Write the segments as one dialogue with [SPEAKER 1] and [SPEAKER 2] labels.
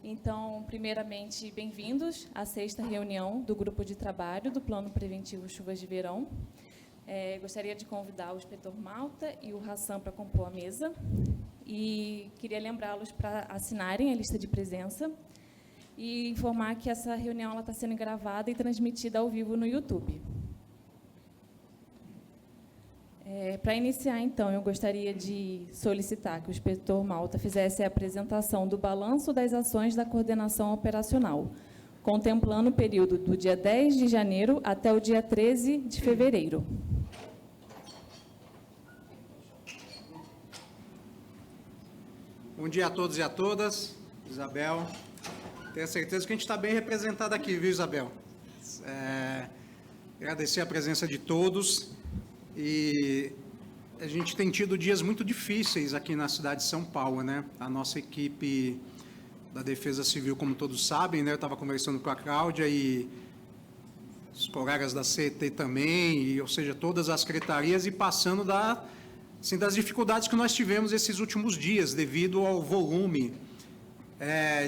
[SPEAKER 1] Então, primeiramente, bem-vindos à 6ª reunião do Grupo de Trabalho do Plano Preventivo Chuvas de Verão. Gostaria de convidar o inspetor Malta e o Hassan para compor a mesa e queria lembrá-los para assinarem a lista de presença e informar que essa reunião está sendo gravada e transmitida ao vivo no YouTube. Para iniciar, então, eu gostaria de solicitar que o inspetor Malta fizesse a apresentação do balanço das ações da coordenação operacional, contemplando o período do dia 10 de janeiro até o dia 13 de fevereiro.
[SPEAKER 2] Bom dia a todos e a todas. Isabel, tenho certeza que a gente está bem representado aqui, viu, Isabel? Agradecer a presença de todos. E a gente tem tido dias muito difíceis aqui na cidade de São Paulo, né? A nossa equipe da Defesa Civil, como todos sabem, né? Eu estava conversando com a Cláudia e os colegas da CET também, ou seja, todas as secretarias, e passando das dificuldades que nós tivemos esses últimos dias, devido ao volume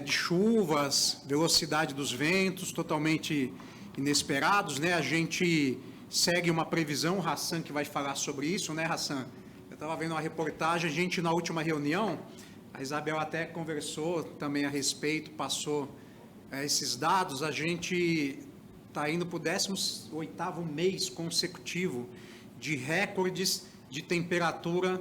[SPEAKER 2] de chuvas, velocidade dos ventos, totalmente inesperados, né? A gente segue uma previsão, o Hassan que vai falar sobre isso, né, Hassan? Eu estava vendo uma reportagem, a gente na última reunião, a Isabel até conversou também a respeito, passou esses dados, a gente está indo para o 18º mês consecutivo de recordes de temperaturas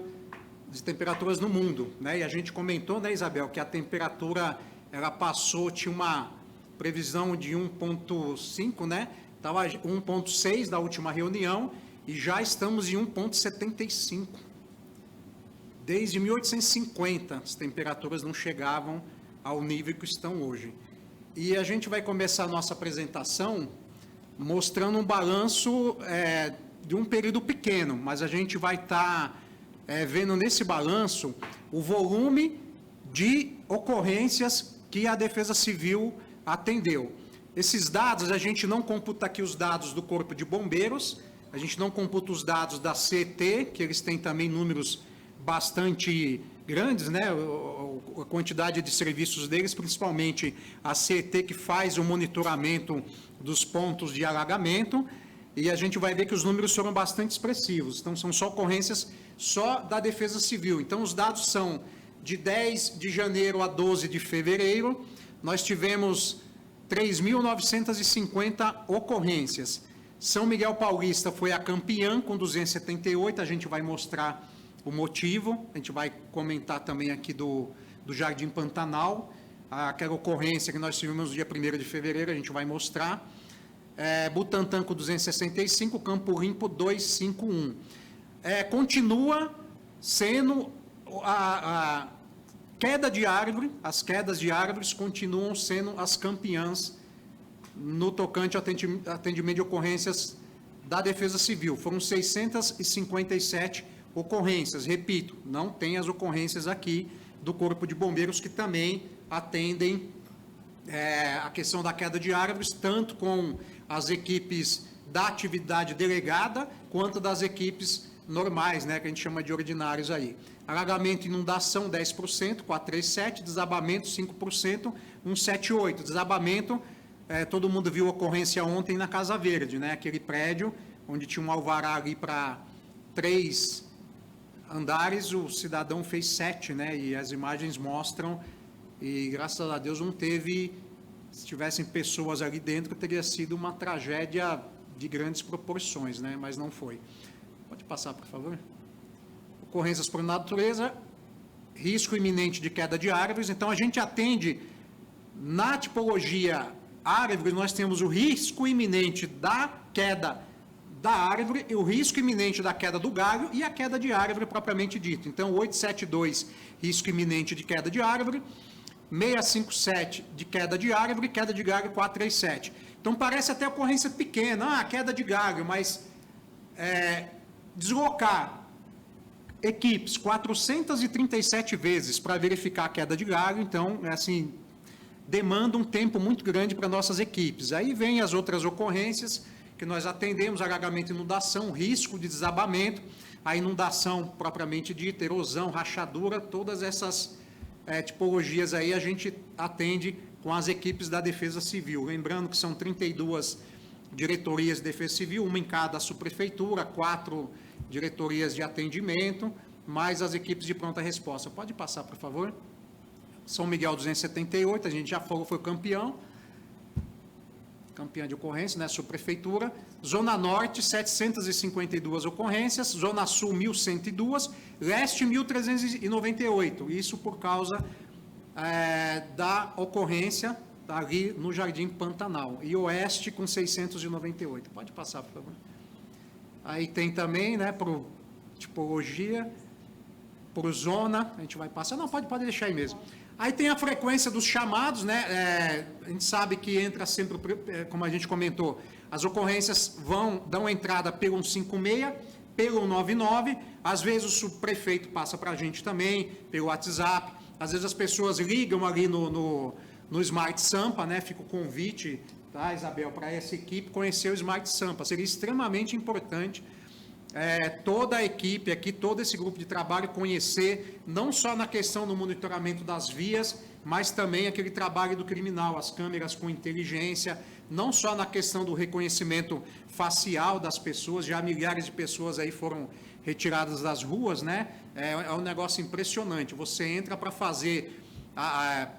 [SPEAKER 2] no mundo, né? E a gente comentou, né, Isabel, que a temperatura, ela passou, tinha uma previsão de 1,5, né? Estava 1,6 da última reunião e já estamos em 1,75. Desde 1850, as temperaturas não chegavam ao nível que estão hoje. E a gente vai começar a nossa apresentação mostrando um balanço de um período pequeno, mas a gente vai estar vendo nesse balanço o volume de ocorrências que a Defesa Civil atendeu. Esses dados, a gente não computa aqui os dados do Corpo de Bombeiros, a gente não computa os dados da CET, que eles têm também números bastante grandes, né? A quantidade de serviços deles, principalmente a CET, que faz o monitoramento dos pontos de alagamento, e a gente vai ver que os números foram bastante expressivos. Então, são só ocorrências só da Defesa Civil. Então, os dados são de 10 de janeiro a 12 de fevereiro, nós tivemos 3.950 ocorrências. São Miguel Paulista foi a campeã com 278, a gente vai mostrar o motivo, a gente vai comentar também aqui do Jardim Pantanal, aquela ocorrência que nós tivemos no dia 1º de fevereiro, a gente vai mostrar. Butantã com 265, Campo Limpo 251. Continua sendo a queda de árvore, as quedas de árvores continuam sendo as campeãs no tocante ao atendimento de ocorrências da Defesa Civil. Foram 657 ocorrências. Repito, não tem as ocorrências aqui do Corpo de Bombeiros, que também atendem a questão da queda de árvores, tanto com as equipes da atividade delegada, quanto das equipes normais, né, que a gente chama de ordinários aí. Alagamento e inundação, 10%, 437, desabamento, 5%, 178. Desabamento, todo mundo viu a ocorrência ontem na Casa Verde, né, aquele prédio onde tinha um alvará ali para 3 andares, o cidadão fez 7, né, e as imagens mostram, e graças a Deus não teve, se tivessem pessoas ali dentro, teria sido uma tragédia de grandes proporções, né, mas não foi. Pode passar, por favor. Ocorrências por natureza, risco iminente de queda de árvores. Então, a gente atende, na tipologia árvore, nós temos o risco iminente da queda da árvore, e o risco iminente da queda do galho e a queda de árvore propriamente dito. Então, 872, risco iminente de queda de árvore, 657 de queda de árvore, queda de galho 437. Então, parece até ocorrência pequena, queda de galho, mas deslocar equipes 437 vezes para verificar a queda de galho, então, assim, demanda um tempo muito grande para nossas equipes. Aí vem as outras ocorrências que nós atendemos, alagamento e inundação, risco de desabamento, a inundação propriamente dita, erosão, rachadura, todas essas tipologias aí a gente atende com as equipes da Defesa Civil. Lembrando que são 32 diretorias de Defesa Civil, uma em cada subprefeitura, 4 diretorias de atendimento, mais as equipes de pronta resposta. Pode passar, por favor? São Miguel 278, a gente já falou, foi campeão de ocorrência, né, subprefeitura. Zona Norte, 752 ocorrências, Zona Sul, 1.102, Leste, 1.398, isso por causa da ocorrência ali no Jardim Pantanal, e Oeste com 698. Pode passar, por favor. Aí tem também, né, por tipologia, por zona, a gente vai passar, não, pode deixar aí mesmo. Aí tem a frequência dos chamados, né, a gente sabe que entra sempre, como a gente comentou, as ocorrências dão entrada pelo 156, pelo 99, às vezes o subprefeito passa para a gente também, pelo WhatsApp, às vezes as pessoas ligam ali no Smart Sampa, né, fica o convite, tá, Isabel, para essa equipe conhecer o Smart Sampa, seria extremamente importante toda a equipe aqui, todo esse grupo de trabalho conhecer, não só na questão do monitoramento das vias, mas também aquele trabalho do criminal, as câmeras com inteligência, não só na questão do reconhecimento facial das pessoas, já milhares de pessoas aí foram retiradas das ruas, né? É um negócio impressionante. Você entra para fazer,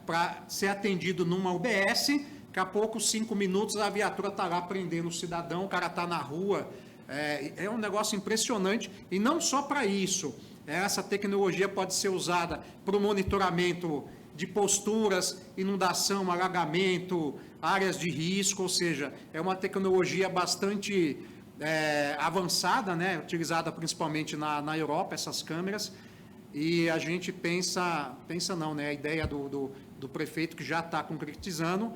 [SPEAKER 2] para ser atendido numa UBS, daqui a pouco, 5 minutos, a viatura está lá prendendo o cidadão, o cara está na rua. É um negócio impressionante, e não só para isso, essa tecnologia pode ser usada para o monitoramento de posturas, inundação, alagamento, áreas de risco, ou seja, é uma tecnologia bastante avançada, né, utilizada principalmente na Europa, essas câmeras, e a gente pensa não, né, a ideia do prefeito que já está concretizando,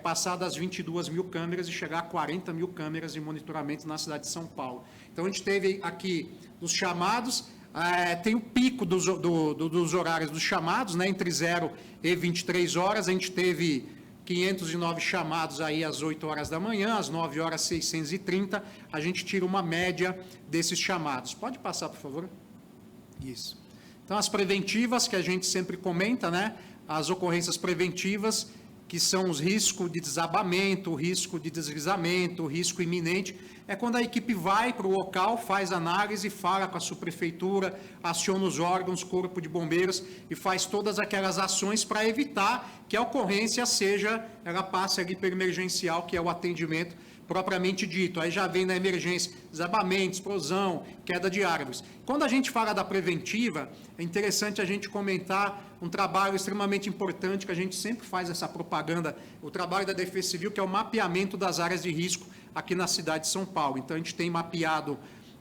[SPEAKER 2] passar das 22 mil câmeras e chegar a 40 mil câmeras de monitoramento na cidade de São Paulo. Então, a gente teve aqui os chamados, tem o pico dos horários dos chamados, né, entre 0 e 23 horas, a gente teve 509 chamados aí às 8 horas da manhã, às 9 horas 630, a gente tira uma média desses chamados. Pode passar, por favor? Isso. Então, as preventivas, que a gente sempre comenta, né, as ocorrências preventivas, que são os riscos de desabamento, o risco de deslizamento, o risco iminente, é quando a equipe vai para o local, faz análise, fala com a subprefeitura, aciona os órgãos, corpo de bombeiros e faz todas aquelas ações para evitar que a ocorrência ela passe ali para emergencial, que é o atendimento propriamente dito. Aí já vem na emergência, desabamento, explosão, queda de árvores. Quando a gente fala da preventiva, é interessante a gente comentar um trabalho extremamente importante, que a gente sempre faz essa propaganda, o trabalho da Defesa Civil, que é o mapeamento das áreas de risco aqui na cidade de São Paulo. Então, a gente tem mapeado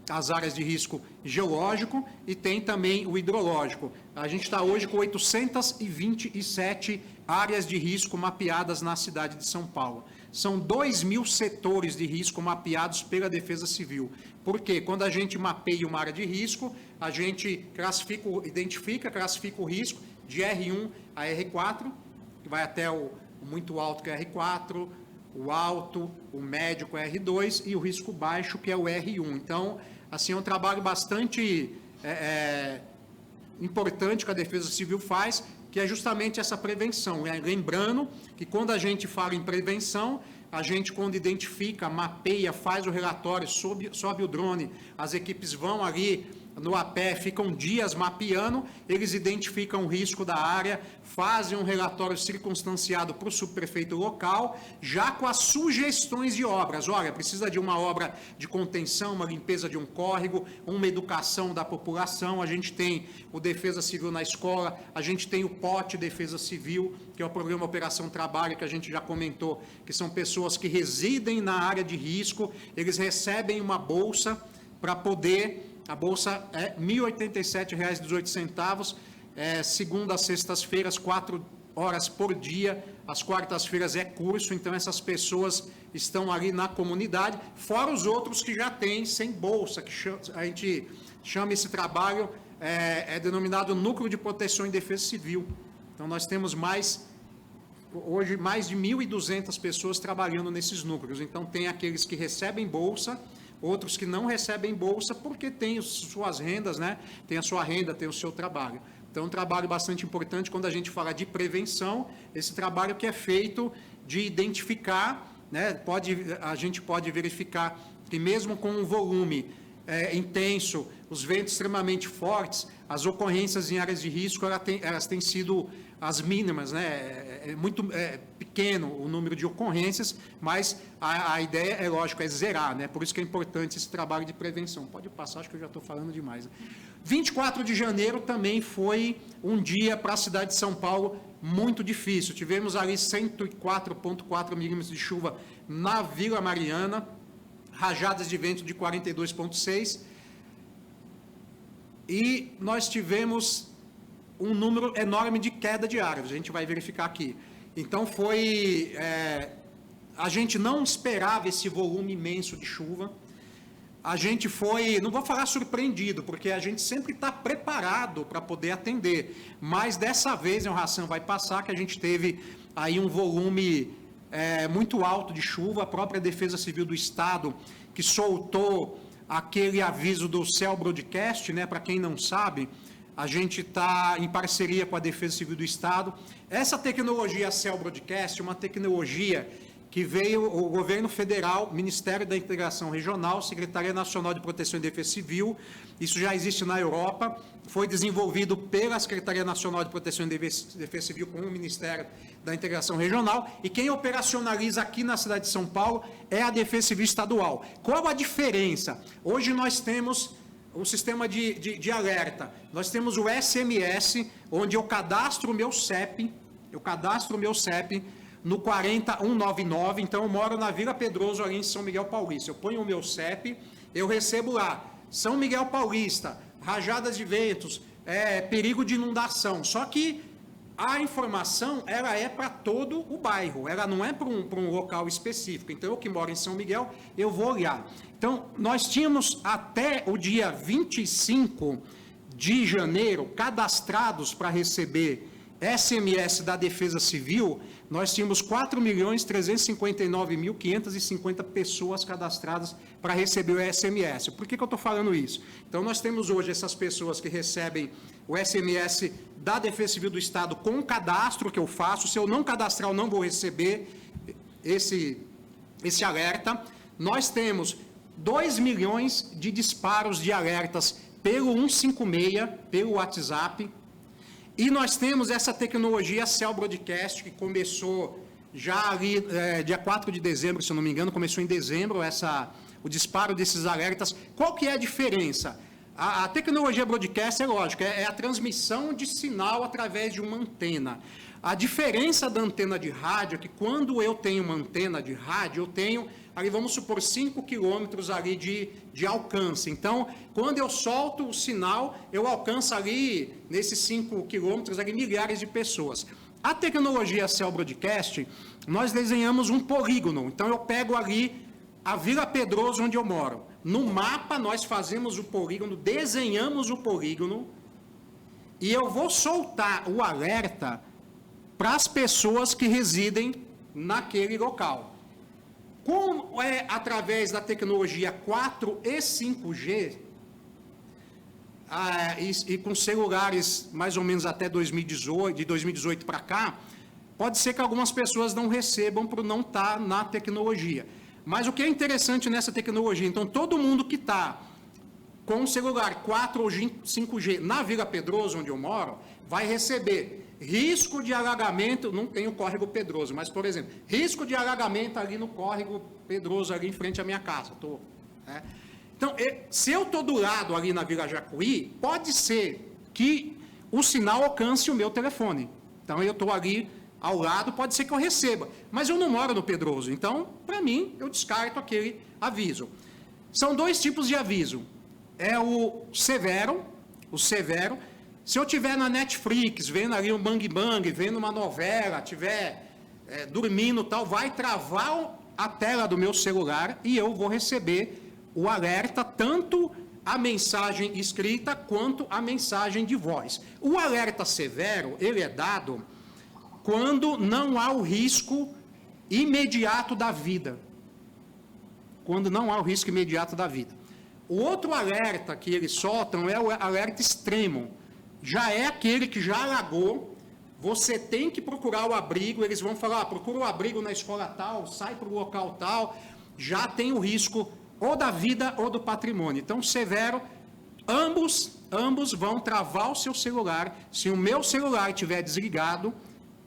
[SPEAKER 2] as áreas de risco geológico e tem também o hidrológico. A gente está hoje com 827 áreas de risco mapeadas na cidade de São Paulo. São 2.000 setores de risco mapeados pela Defesa Civil. Porque quando a gente mapeia uma área de risco, a gente classifica o risco de R1 a R4, que vai até o muito alto, que é R4, o alto, o médio, que é R2, e o risco baixo, que é o R1. Então, assim, é um trabalho bastante importante que a Defesa Civil faz, que é justamente essa prevenção. Lembrando que quando a gente fala em prevenção, a gente, quando identifica, mapeia, faz o relatório, sobe o drone, as equipes vão ali no a pé, ficam dias mapeando, eles identificam o risco da área, fazem um relatório circunstanciado para o subprefeito local, já com as sugestões de obras. Olha, precisa de uma obra de contenção, uma limpeza de um córrego, uma educação da população. A gente tem o Defesa Civil na escola, a gente tem o POT Defesa Civil, que é o Programa Operação Trabalho, que a gente já comentou, que são pessoas que residem na área de risco, eles recebem uma bolsa para poder... A bolsa é R$ 1.087,18, segunda a sextas-feiras, 4 horas por dia, às quartas-feiras é curso, então essas pessoas estão ali na comunidade, fora os outros que já têm sem bolsa, que a gente chama esse trabalho, denominado Núcleo de Proteção e Defesa Civil. Então nós temos hoje mais de 1.200 pessoas trabalhando nesses núcleos, então tem aqueles que recebem bolsa, outros que não recebem bolsa porque têm suas rendas, né? Tem a sua renda, tem o seu trabalho. Então, um trabalho bastante importante quando a gente fala de prevenção, esse trabalho que é feito de identificar, né, a gente pode verificar que mesmo com um volume intenso, os ventos extremamente fortes, as ocorrências em áreas de risco, elas têm sido as mínimas, né? É muito pequeno o número de ocorrências, mas a ideia, é lógico, é zerar, né? Por isso que é importante esse trabalho de prevenção. Pode passar, acho que eu já estou falando demais. Né? 24 de janeiro também foi um dia para a cidade de São Paulo muito difícil. Tivemos ali 104,4 milímetros de chuva na Vila Mariana, rajadas de vento de 42,6, e nós tivemos um número enorme de queda de árvores, a gente vai verificar aqui. Então a gente não esperava esse volume imenso de chuva, a gente foi, não vou falar surpreendido, porque a gente sempre está preparado para poder atender, mas dessa vez, o Hassan vai passar, que a gente teve aí um volume muito alto de chuva, a própria Defesa Civil do Estado, que soltou aquele aviso do Cell Broadcast, né, para quem não sabe, a gente está em parceria com a Defesa Civil do Estado. Essa tecnologia Cell Broadcast é uma tecnologia que veio o governo federal, Ministério da Integração Regional, Secretaria Nacional de Proteção e Defesa Civil, isso já existe na Europa, foi desenvolvido pela Secretaria Nacional de Proteção e Defesa Civil com o Ministério da Integração Regional, e quem operacionaliza aqui na cidade de São Paulo é a Defesa Civil Estadual. Qual a diferença? Hoje nós temos o sistema de alerta, nós temos o SMS, onde eu cadastro o meu CEP, no 40199, então eu moro na Vila Pedroso, ali em São Miguel Paulista. Eu ponho o meu CEP, eu recebo lá, São Miguel Paulista, rajadas de ventos, perigo de inundação. Só que a informação, ela é para todo o bairro, ela não é para um local específico. Então, eu que moro em São Miguel, eu vou olhar. Então, nós tínhamos até o dia 25 de janeiro, cadastrados para receber SMS da Defesa Civil, nós tínhamos 4.359.550 pessoas cadastradas para receber o SMS. Por que eu estou falando isso? Então, nós temos hoje essas pessoas que recebem o SMS da Defesa Civil do Estado com o cadastro que eu faço. Se eu não cadastrar, eu não vou receber esse alerta. Nós temos 2 milhões de disparos de alertas pelo 156, pelo WhatsApp. E nós temos essa tecnologia Cell Broadcast, que começou já ali, dia 4 de dezembro, se eu não me engano, começou em dezembro o disparo desses alertas. Qual que é a diferença? A tecnologia Broadcast, é lógico, é a transmissão de sinal através de uma antena. A diferença da antena de rádio é que quando eu tenho uma antena de rádio, eu tenho, ali vamos supor, 5 quilômetros ali de alcance. Então, quando eu solto o sinal, eu alcanço ali, nesses 5 quilômetros, ali, milhares de pessoas. A tecnologia Cell Broadcast, nós desenhamos um polígono. Então, eu pego ali a Vila Pedroso, onde eu moro. No mapa, nós fazemos o polígono, desenhamos o polígono, e eu vou soltar o alerta para as pessoas que residem naquele local. Como é através da tecnologia 4 e 5G, e com celulares mais ou menos até 2018, de 2018 para cá, pode ser que algumas pessoas não recebam por não estar na tecnologia. Mas o que é interessante nessa tecnologia, então todo mundo que está com o celular 4 ou 5G na Vila Pedroso, onde eu moro, vai receber risco de alagamento, não tem o córrego Pedroso, mas, por exemplo, risco de alagamento ali no córrego Pedroso, ali em frente à minha casa. Então, se eu estou do lado ali na Vila Jacuí, pode ser que o sinal alcance o meu telefone. Então, eu estou ali ao lado, pode ser que eu receba, mas eu não moro no Pedroso. Então, para mim, eu descarto aquele aviso. São 2 tipos de aviso. É o severo, se eu estiver na Netflix, vendo ali um Bang Bang, vendo uma novela, estiver dormindo e tal, vai travar a tela do meu celular e eu vou receber o alerta, tanto a mensagem escrita quanto a mensagem de voz. O alerta severo, ele é dado quando não há o risco imediato da vida. Quando não há o risco imediato da vida. O outro alerta que eles soltam é o alerta extremo. já é aquele que já alagou, você tem que procurar o abrigo, eles vão falar, procura o abrigo na escola tal, sai para o local tal, já tem o risco ou da vida ou do patrimônio. Então, severo, ambos vão travar o seu celular. Se o meu celular estiver desligado,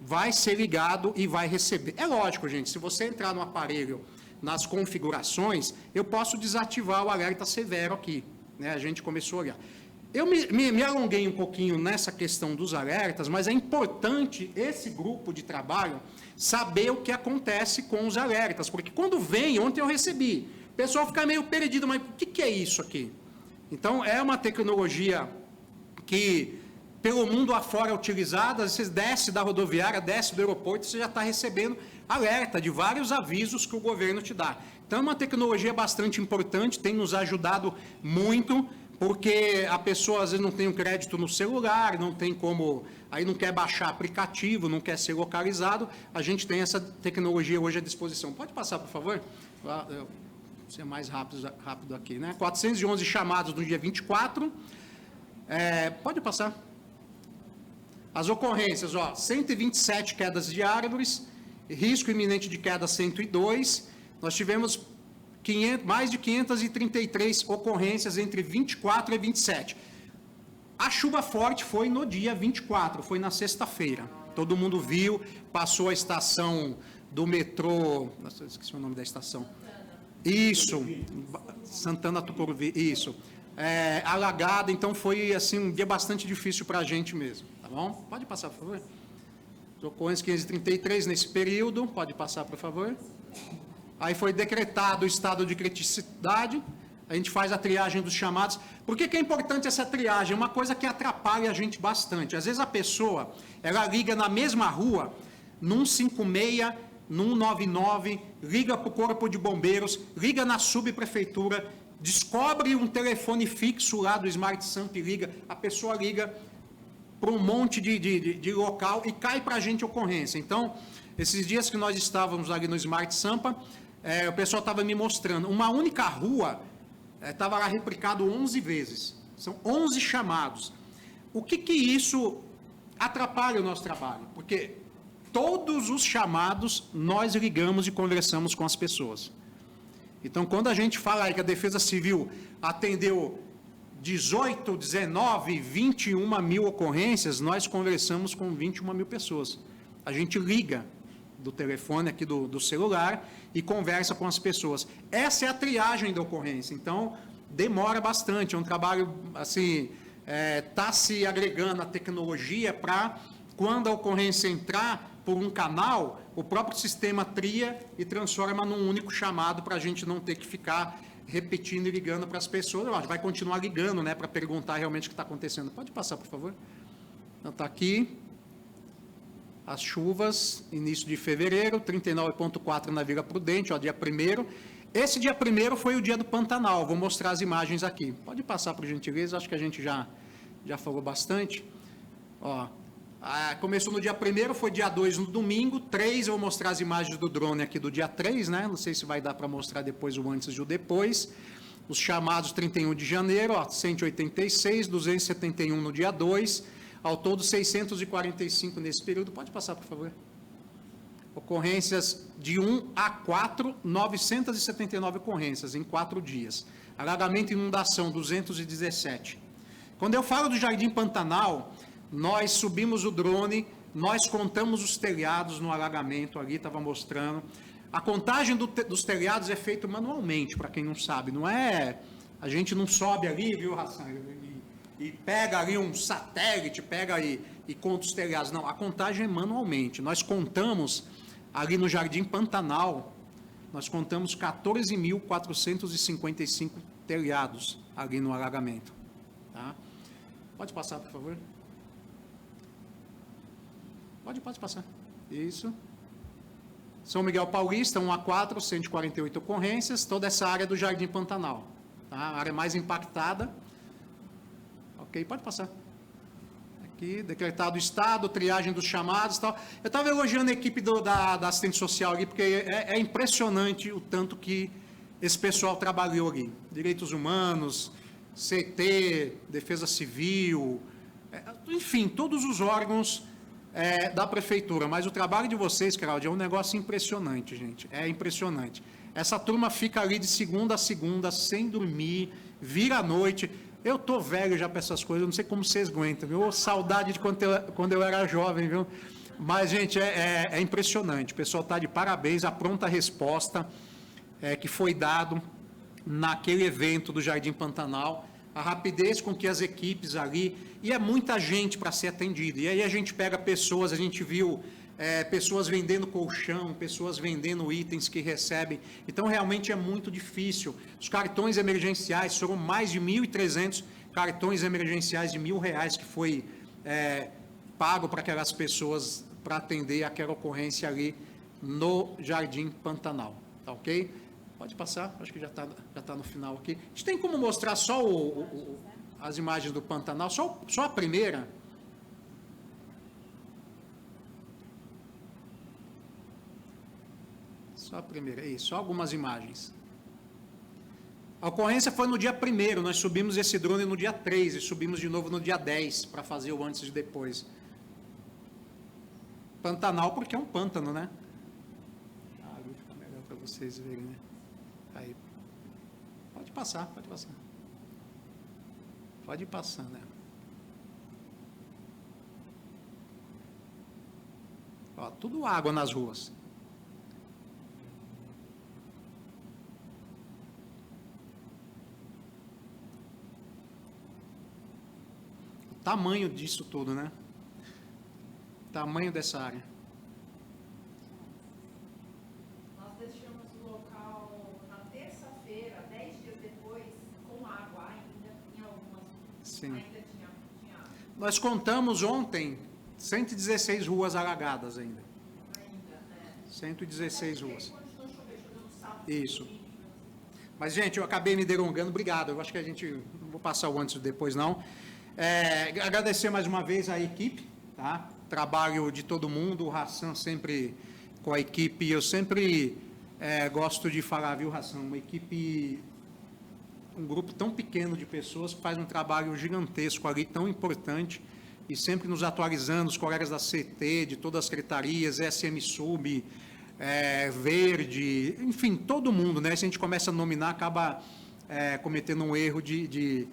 [SPEAKER 2] vai ser ligado e vai receber. É lógico, gente, se você entrar no aparelho, nas configurações, eu posso desativar o alerta severo aqui, né? A gente começou a olhar. Eu me alonguei um pouquinho nessa questão dos alertas, mas é importante esse grupo de trabalho saber o que acontece com os alertas, porque quando vem, ontem eu recebi, o pessoal fica meio perdido, mas o que é isso aqui? Então, é uma tecnologia que, pelo mundo afora, é utilizada. Você desce da rodoviária, desce do aeroporto, você já está recebendo alerta de vários avisos que o governo te dá. Então, é uma tecnologia bastante importante, tem nos ajudado muito, porque a pessoa, às vezes, não tem um crédito no celular, não tem como, aí não quer baixar aplicativo, não quer ser localizado, a gente tem essa tecnologia hoje à disposição. Pode passar, por favor? Ser mais rápido aqui, né? 411 chamados no dia 24. Pode passar. As ocorrências, 127 quedas de árvores, risco iminente de queda 102. Nós tivemos mais de 533 ocorrências entre 24 e 27. A chuva forte foi no dia 24, foi na sexta-feira. Todo mundo viu, passou a estação do metrô, esqueci o nome da estação. Isso, Santana Tucuruvi, isso. Alagada, então foi assim, um dia bastante difícil para a gente mesmo, tá bom? Pode passar, por favor. Ocorrências 533 nesse período, pode passar, por favor. Aí foi decretado o estado de criticidade, a gente faz a triagem dos chamados. Por que é importante essa triagem? É uma coisa que atrapalha a gente bastante. Às vezes a pessoa, ela liga na mesma rua, num 156, num 199, liga para o Corpo de Bombeiros, liga na subprefeitura, descobre um telefone fixo lá do Smart Samp e liga, a pessoa liga para um monte de local e cai para a gente ocorrência. Então, esses dias que nós estávamos ali no Smart Sampa, o pessoal estava me mostrando, uma única rua estava lá replicado 11 vezes, são 11 chamados. O que isso atrapalha o nosso trabalho? Porque todos os chamados nós ligamos e conversamos com as pessoas. Então, quando a gente fala aí que a Defesa Civil atendeu 18, 19, 21 mil ocorrências, nós conversamos com 21 mil pessoas. A gente liga do telefone aqui do celular e conversa com as pessoas. Essa é a triagem da ocorrência. Então, demora bastante. É um trabalho, assim, está se agregando a tecnologia para, quando a ocorrência entrar por um canal, o próprio sistema tria e transforma num único chamado para a gente não ter que ficar repetindo e ligando para as pessoas. A gente vai continuar ligando, né, para perguntar realmente o que está acontecendo. Pode passar, por favor? Então, está aqui. As chuvas, início de fevereiro, 39,4 na Vila Prudente, dia 1º. Esse dia 1º foi o dia do Pantanal. Vou mostrar as imagens aqui. Pode passar, por gentileza, acho que a gente já falou bastante. Começou no dia 1º, foi dia 2 no domingo, 3 eu vou mostrar as imagens do drone aqui do dia 3, né? Não sei se vai dar para mostrar depois o antes e o depois. Os chamados 31 de janeiro, 186, 271 no dia 2, ao todo 645 nesse período. Pode passar, por favor. Ocorrências de 1 a 4, 979 ocorrências em 4 dias. Alagamento e inundação, 217. Quando eu falo do Jardim Pantanal, nós subimos o drone, nós contamos os telhados no alagamento, ali estava mostrando. A contagem dos telhados é feita manualmente, para quem não sabe, não é... A gente não sobe ali, viu, Hassan, e pega ali um satélite, pega e conta os telhados. Não, a contagem é manualmente. Nós contamos, ali no Jardim Pantanal, nós contamos 14.455 telhados ali no alagamento. Tá? Pode passar, por favor. Pode passar. Isso. São Miguel Paulista, 1 a 4, 148 ocorrências, toda essa área do Jardim Pantanal. Tá? A área mais impactada. Ok, pode passar. Aqui, decretado o estado, triagem dos chamados e tal. Eu estava elogiando a equipe da assistente social ali, porque é impressionante o tanto que esse pessoal trabalhou ali. Direitos humanos, CT, Defesa Civil, enfim, todos os órgãos da prefeitura. Mas o trabalho de vocês, Cláudia, é um negócio impressionante, gente. É impressionante. Essa turma fica ali de segunda a segunda, sem dormir, vira à noite. Eu tô velho já para essas coisas, eu não sei como vocês aguentam, viu? Saudade de quando eu era jovem, viu? Mas, gente, é impressionante. O pessoal está de parabéns, a pronta resposta que foi dado naquele evento do Jardim Pantanal, a rapidez com que as equipes ali, e é muita gente para ser atendida. E aí a gente pega pessoas, a gente viu pessoas vendendo colchão, pessoas vendendo itens que recebem. Então, realmente é muito difícil. Os cartões emergenciais, foram mais de 1.300 cartões emergenciais de R$1.000 que foi pago para aquelas pessoas para atender aquela ocorrência ali no Jardim Pantanal. Tá ok? Pode passar, acho que já tá no final aqui. A gente tem como mostrar só as imagens do Pantanal, só a primeira? Só a primeira, isso, só algumas imagens. A ocorrência foi no dia 1º, nós subimos esse drone no dia 3 e subimos de novo no dia 10 para fazer o antes e depois. Pantanal, porque é um pântano, né? Ali fica melhor para vocês verem, né? Aí. Pode passar, pode passar. Pode ir passando, né? Ó, tudo água nas ruas. O tamanho disso tudo, né? O tamanho dessa área.
[SPEAKER 3] Nós deixamos o local na terça-feira, 10 dias depois, com água ainda, em algumas.
[SPEAKER 2] Sim.
[SPEAKER 3] Ainda tinha água.
[SPEAKER 2] Nós contamos ontem 116 ruas alagadas ainda.
[SPEAKER 3] Ainda, né?
[SPEAKER 2] 116 ruas.
[SPEAKER 3] Continua chovendo sábado.
[SPEAKER 2] Isso. Mas, gente, eu acabei me delongando, obrigado. Eu acho que a gente, não vou passar o antes e depois, não. Agradecer mais uma vez à equipe, tá? Trabalho de todo mundo, o Hassan sempre com a equipe, eu sempre gosto de falar, viu, Hassan, uma equipe, um grupo tão pequeno de pessoas que faz um trabalho gigantesco ali, tão importante, e sempre nos atualizando, os colegas da CT, de todas as secretarias, SM Sub, Verde, enfim, todo mundo, né? Se a gente começa a nominar, acaba cometendo um erro de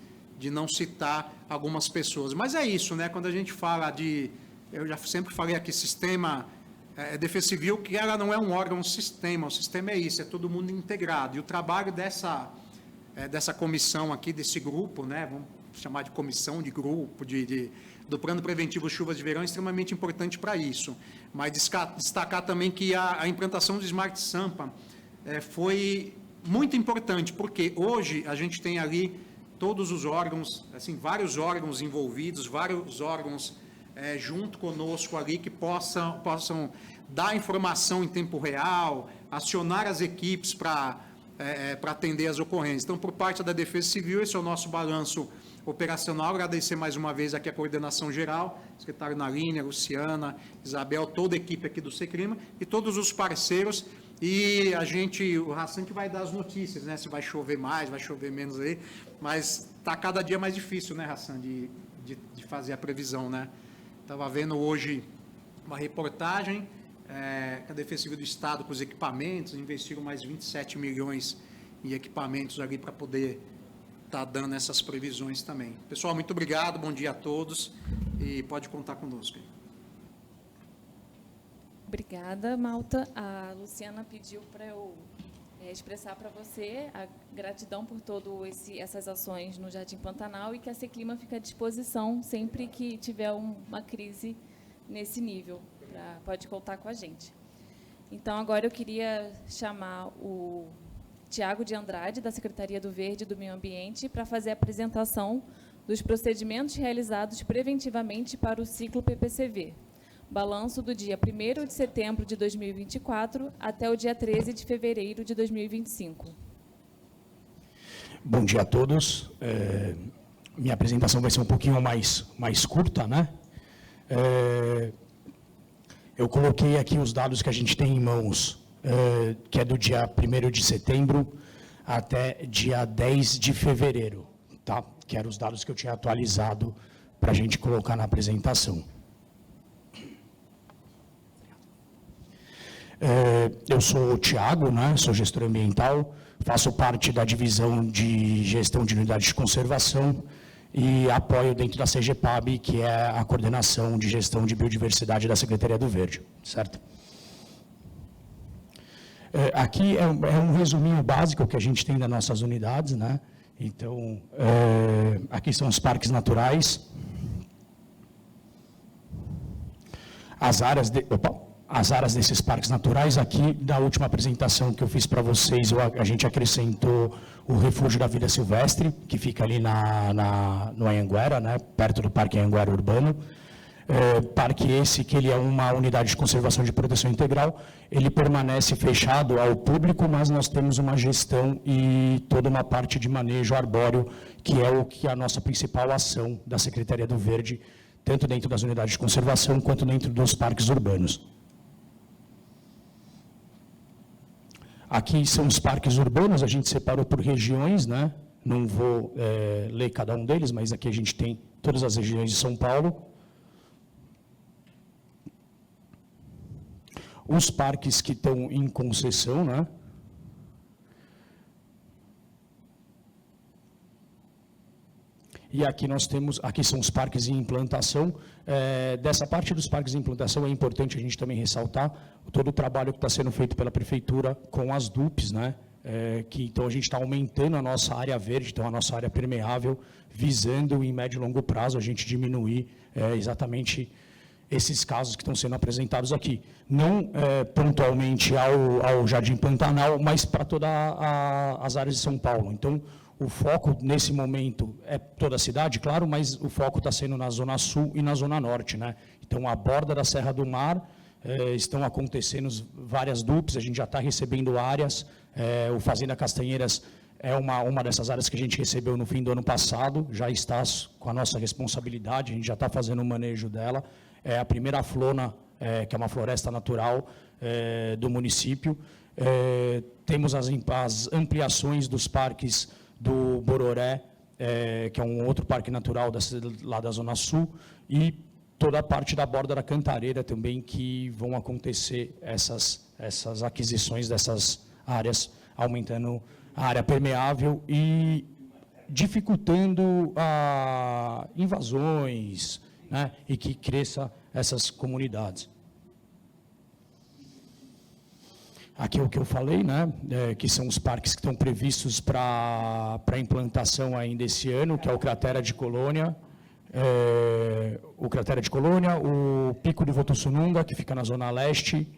[SPEAKER 2] não citar algumas pessoas. Mas é isso, né? Quando a gente fala eu já sempre falei aqui, sistema Defesa Civil, que ela não é um órgão, um sistema. O sistema é isso, é todo mundo integrado. E o trabalho dessa comissão aqui, desse grupo, né? Vamos chamar de comissão, de grupo, do Plano Preventivo Chuvas de Verão é extremamente importante para isso. Mas destacar também que a implantação do Smart Sampa foi muito importante, porque hoje a gente tem ali todos os órgãos, assim, vários órgãos envolvidos, vários órgãos junto conosco ali que possam dar informação em tempo real, acionar as equipes para atender as ocorrências. Então, por parte da Defesa Civil, esse é o nosso balanço operacional. Agradecer mais uma vez aqui a coordenação geral, secretário Narine, Luciana, Isabel, toda a equipe aqui do Secrima e todos os parceiros. E o Hassan que vai dar as notícias, né? Se vai chover mais, vai chover menos aí, mas está cada dia mais difícil, né, Hassan, de fazer a previsão, né? Estava vendo hoje uma reportagem que a Defesa Civil do Estado, com os equipamentos, investiram mais 27 milhões em equipamentos ali para poder estar dando essas previsões também. Pessoal, muito obrigado, bom dia a todos e pode contar conosco.
[SPEAKER 1] Obrigada, Malta. A Luciana pediu para eu expressar para você a gratidão por todas essas ações no Jardim Pantanal e que a Seclima fica à disposição sempre que tiver uma crise nesse nível. Pode contar com a gente. Então, agora eu queria chamar o Tiago de Andrade, da Secretaria do Verde e do Meio Ambiente, para fazer a apresentação dos procedimentos realizados preventivamente para o ciclo PPCV. Balanço do dia 1º de setembro de 2024 até o dia 13 de fevereiro de 2025.
[SPEAKER 4] Bom dia a todos. Minha apresentação vai ser um pouquinho mais curta, né? Eu coloquei aqui os dados que a gente tem em mãos, que é do dia 1º de setembro até dia 10 de fevereiro, tá? Que eram os dados que eu tinha atualizado para a gente colocar na apresentação. Eu sou o Tiago, né? Sou gestor ambiental, faço parte da divisão de gestão de unidades de conservação e apoio dentro da CGPAB, que é a coordenação de gestão de biodiversidade da Secretaria do Verde, certo? Aqui é um resuminho básico que a gente tem das nossas unidades, né? Então, aqui são os parques naturais. As áreas desses parques naturais, aqui, da última apresentação que eu fiz para vocês, a gente acrescentou o Refúgio da Vida Silvestre, que fica ali no Anhanguera, né, perto do Parque Anhanguera Urbano. Parque esse que ele é uma unidade de conservação de proteção integral, ele permanece fechado ao público, mas nós temos uma gestão e toda uma parte de manejo arbóreo, que é o que é a nossa principal ação da Secretaria do Verde, tanto dentro das unidades de conservação, quanto dentro dos parques urbanos. Aqui são os parques urbanos, a gente separou por regiões, né? Não vou ler cada um deles, mas aqui a gente tem todas as regiões de São Paulo. Os parques que estão em concessão, né? E aqui nós temos, aqui são os parques em implantação. Dessa parte dos parques em implantação é importante a gente também ressaltar todo o trabalho que está sendo feito pela Prefeitura com as DUPs, né? Então a gente está aumentando a nossa área verde, então a nossa área permeável, visando em médio e longo prazo a gente diminuir exatamente esses casos que estão sendo apresentados aqui. Não pontualmente ao Jardim Pantanal, mas para todas as áreas de São Paulo. Então, o foco, nesse momento, é toda a cidade, claro, mas o foco está sendo na Zona Sul e na Zona Norte, né? Então, a borda da Serra do Mar, estão acontecendo várias DUPs, a gente já está recebendo áreas, o Fazenda Castanheiras é uma dessas áreas que a gente recebeu no fim do ano passado, já está com a nossa responsabilidade, a gente já está fazendo o manejo dela. É a primeira flona, que é uma floresta natural do município. Temos as ampliações dos parques do Bororé, que é um outro parque natural lá da Zona Sul, e toda a parte da borda da Cantareira também, que vão acontecer essas aquisições dessas áreas, aumentando a área permeável e dificultando invasões, né, e que cresça essas comunidades. Aqui é o que eu falei, né, que são os parques que estão previstos para implantação ainda esse ano, que é o Cratera de Colônia, o Pico de Votussununga, que fica na Zona Leste,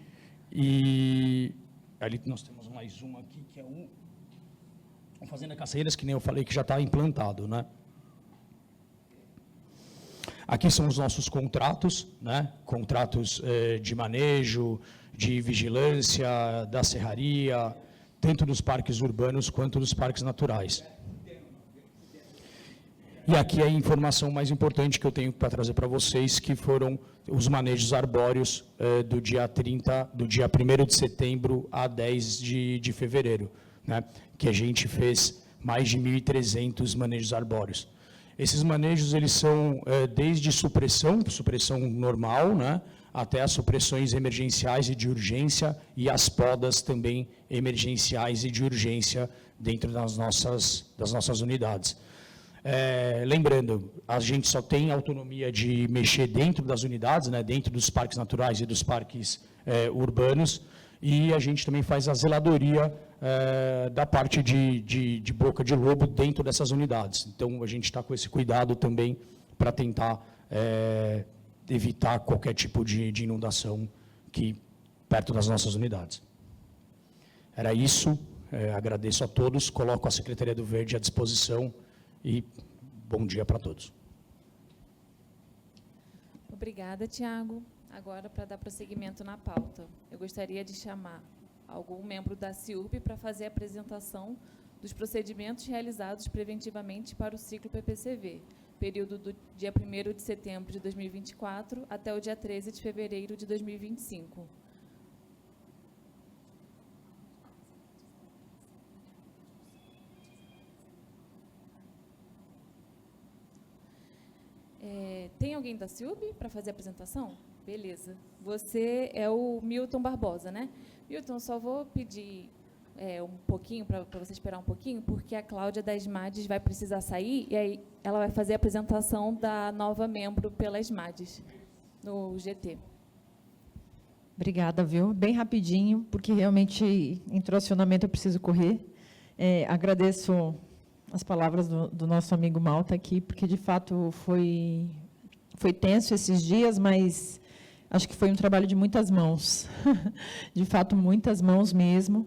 [SPEAKER 4] e ali nós temos mais um aqui, que é o Fazenda Castanheiras, que nem eu falei, que já está implantado, né. Aqui são os nossos contratos, né? Contratos de manejo, de vigilância, da serraria, tanto dos parques urbanos quanto dos parques naturais. E aqui é a informação mais importante que eu tenho para trazer para vocês, que foram os manejos arbóreos do dia 1º de setembro a 10 de fevereiro, né? Que a gente fez mais de 1.300 manejos arbóreos. Esses manejos, eles são desde supressão normal, né, até as supressões emergenciais e de urgência, e as podas também emergenciais e de urgência dentro das nossas unidades. Lembrando, a gente só tem autonomia de mexer dentro das unidades, né, dentro dos parques naturais e dos parques urbanos, e a gente também faz a zeladoria da parte de boca de lobo dentro dessas unidades. Então, a gente está com esse cuidado também para tentar evitar qualquer tipo de inundação perto das nossas unidades. Era isso, agradeço a todos, coloco a Secretaria do Verde à disposição e bom dia para todos.
[SPEAKER 1] Obrigada, Tiago. Agora, para dar prosseguimento na pauta, eu gostaria de chamar algum membro da CIURB para fazer a apresentação dos procedimentos realizados preventivamente para o ciclo PPCV, período do dia 1º de setembro de 2024 até o dia 13 de fevereiro de 2025. alguém da CIUB para fazer a apresentação? Beleza. Você é o Milton Barbosa, né? Milton, só vou pedir um pouquinho, para você esperar um pouquinho, porque a Cláudia da SMADES vai precisar sair, e aí ela vai fazer a apresentação da nova membro pela SMADES, no GT.
[SPEAKER 5] Obrigada, viu? Bem rapidinho, porque realmente, entre o acionamento, eu preciso correr. Agradeço as palavras do nosso amigo Malta aqui, porque, de fato, foi tenso esses dias, mas acho que foi um trabalho de muitas mãos. De fato, muitas mãos mesmo.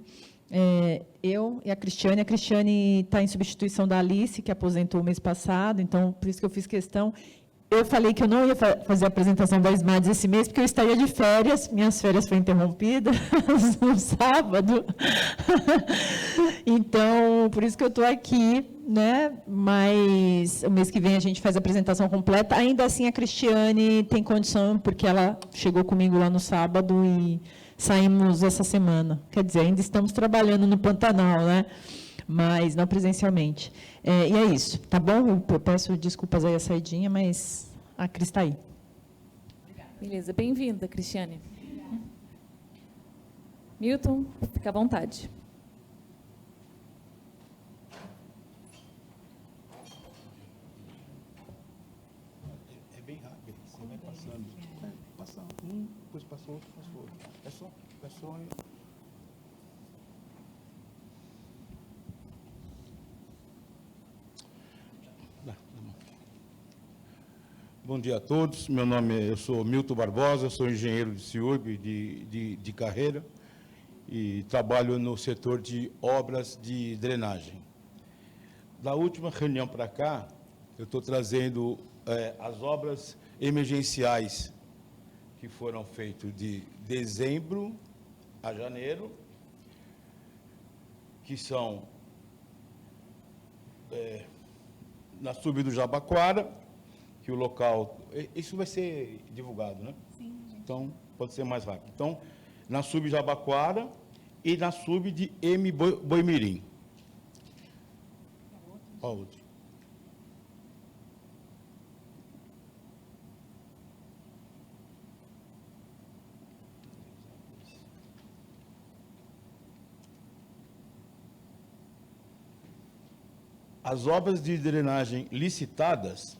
[SPEAKER 5] Eu e a Cristiane está em substituição da Alice, que aposentou o mês passado, então, por isso que eu fiz questão. Eu falei que eu não ia fazer a apresentação da SMADES esse mês, porque eu estaria de férias, minhas férias foram interrompidas no sábado. Então, por isso que eu estou aqui, né? Mas o mês que vem a gente faz a apresentação completa. Ainda assim, a Cristiane tem condição, porque ela chegou comigo lá no sábado e saímos essa semana. Quer dizer, ainda estamos trabalhando no Pantanal, né? Mas não presencialmente. E é isso, tá bom? Eu peço desculpas aí a saidinha, mas a Cris está aí.
[SPEAKER 1] Beleza, bem-vinda, Cristiane. Milton, fica à vontade.
[SPEAKER 6] É bem rápido, você vai passando. Passa um, depois passa outro, passa outro. É só. Bom dia a todos. Eu sou Milton Barbosa, sou engenheiro de CIURB de carreira e trabalho no setor de obras de drenagem. Da última reunião para cá, eu estou trazendo as obras emergenciais que foram feitas de dezembro a janeiro, que são na subida do Jabaquara, que o local... Isso vai ser divulgado, né? Sim. Então, pode ser mais rápido. Então, na sub Jabaquara e na sub de M. Boimirim. Qual outro? As obras de drenagem licitadas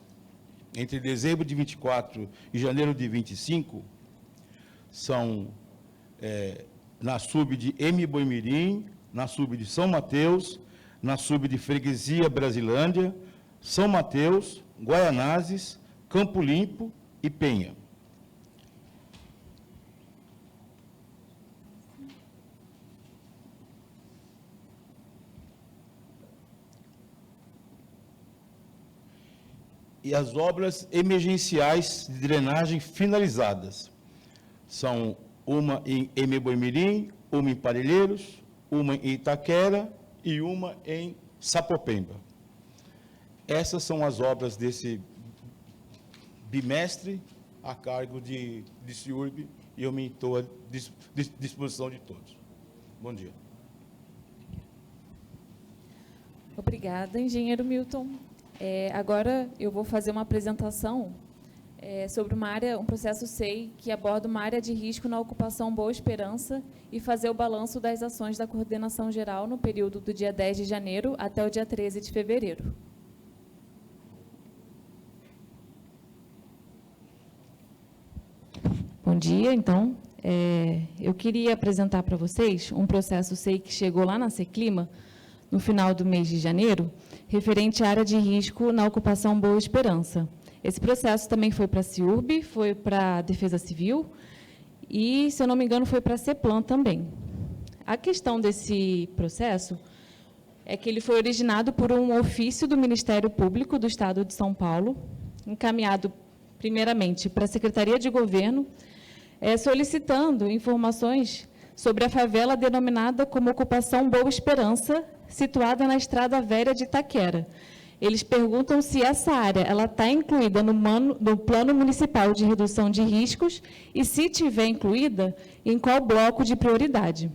[SPEAKER 6] entre dezembro de 24 e janeiro de 25 são na sub de M. Boimirim, na sub de São Mateus, na sub de Freguesia Brasilândia, São Mateus, Guaianazes, Campo Limpo e Penha. E as obras emergenciais de drenagem finalizadas são uma em M. Boimirim, uma em Parelheiros, uma em Itaquera e uma em Sapopemba. Essas são as obras desse bimestre a cargo de CIURB e eu me estou à disposição de todos. Bom dia.
[SPEAKER 1] Obrigada, engenheiro Milton. Agora eu vou fazer uma apresentação sobre um processo SEI que aborda uma área de risco na ocupação Boa Esperança e fazer o balanço das ações da coordenação geral no período do dia 10 de janeiro até o dia 13 de fevereiro. Bom dia, então. Eu queria apresentar para vocês um processo SEI que chegou lá na Seclima, no final do mês de janeiro, referente à área de risco na ocupação Boa Esperança. Esse processo também foi para a CIURB, foi para a Defesa Civil e, se eu não me engano, foi para a CEPLAN também. A questão desse processo é que ele foi originado por um ofício do Ministério Público do Estado de São Paulo, encaminhado, primeiramente, para a Secretaria de Governo, solicitando informações sobre a favela denominada como Ocupação Boa Esperança, situada na Estrada Velha de Itaquera. Eles perguntam se essa área está incluída no Plano Municipal de Redução de Riscos e, se tiver incluída, em qual bloco de prioridade.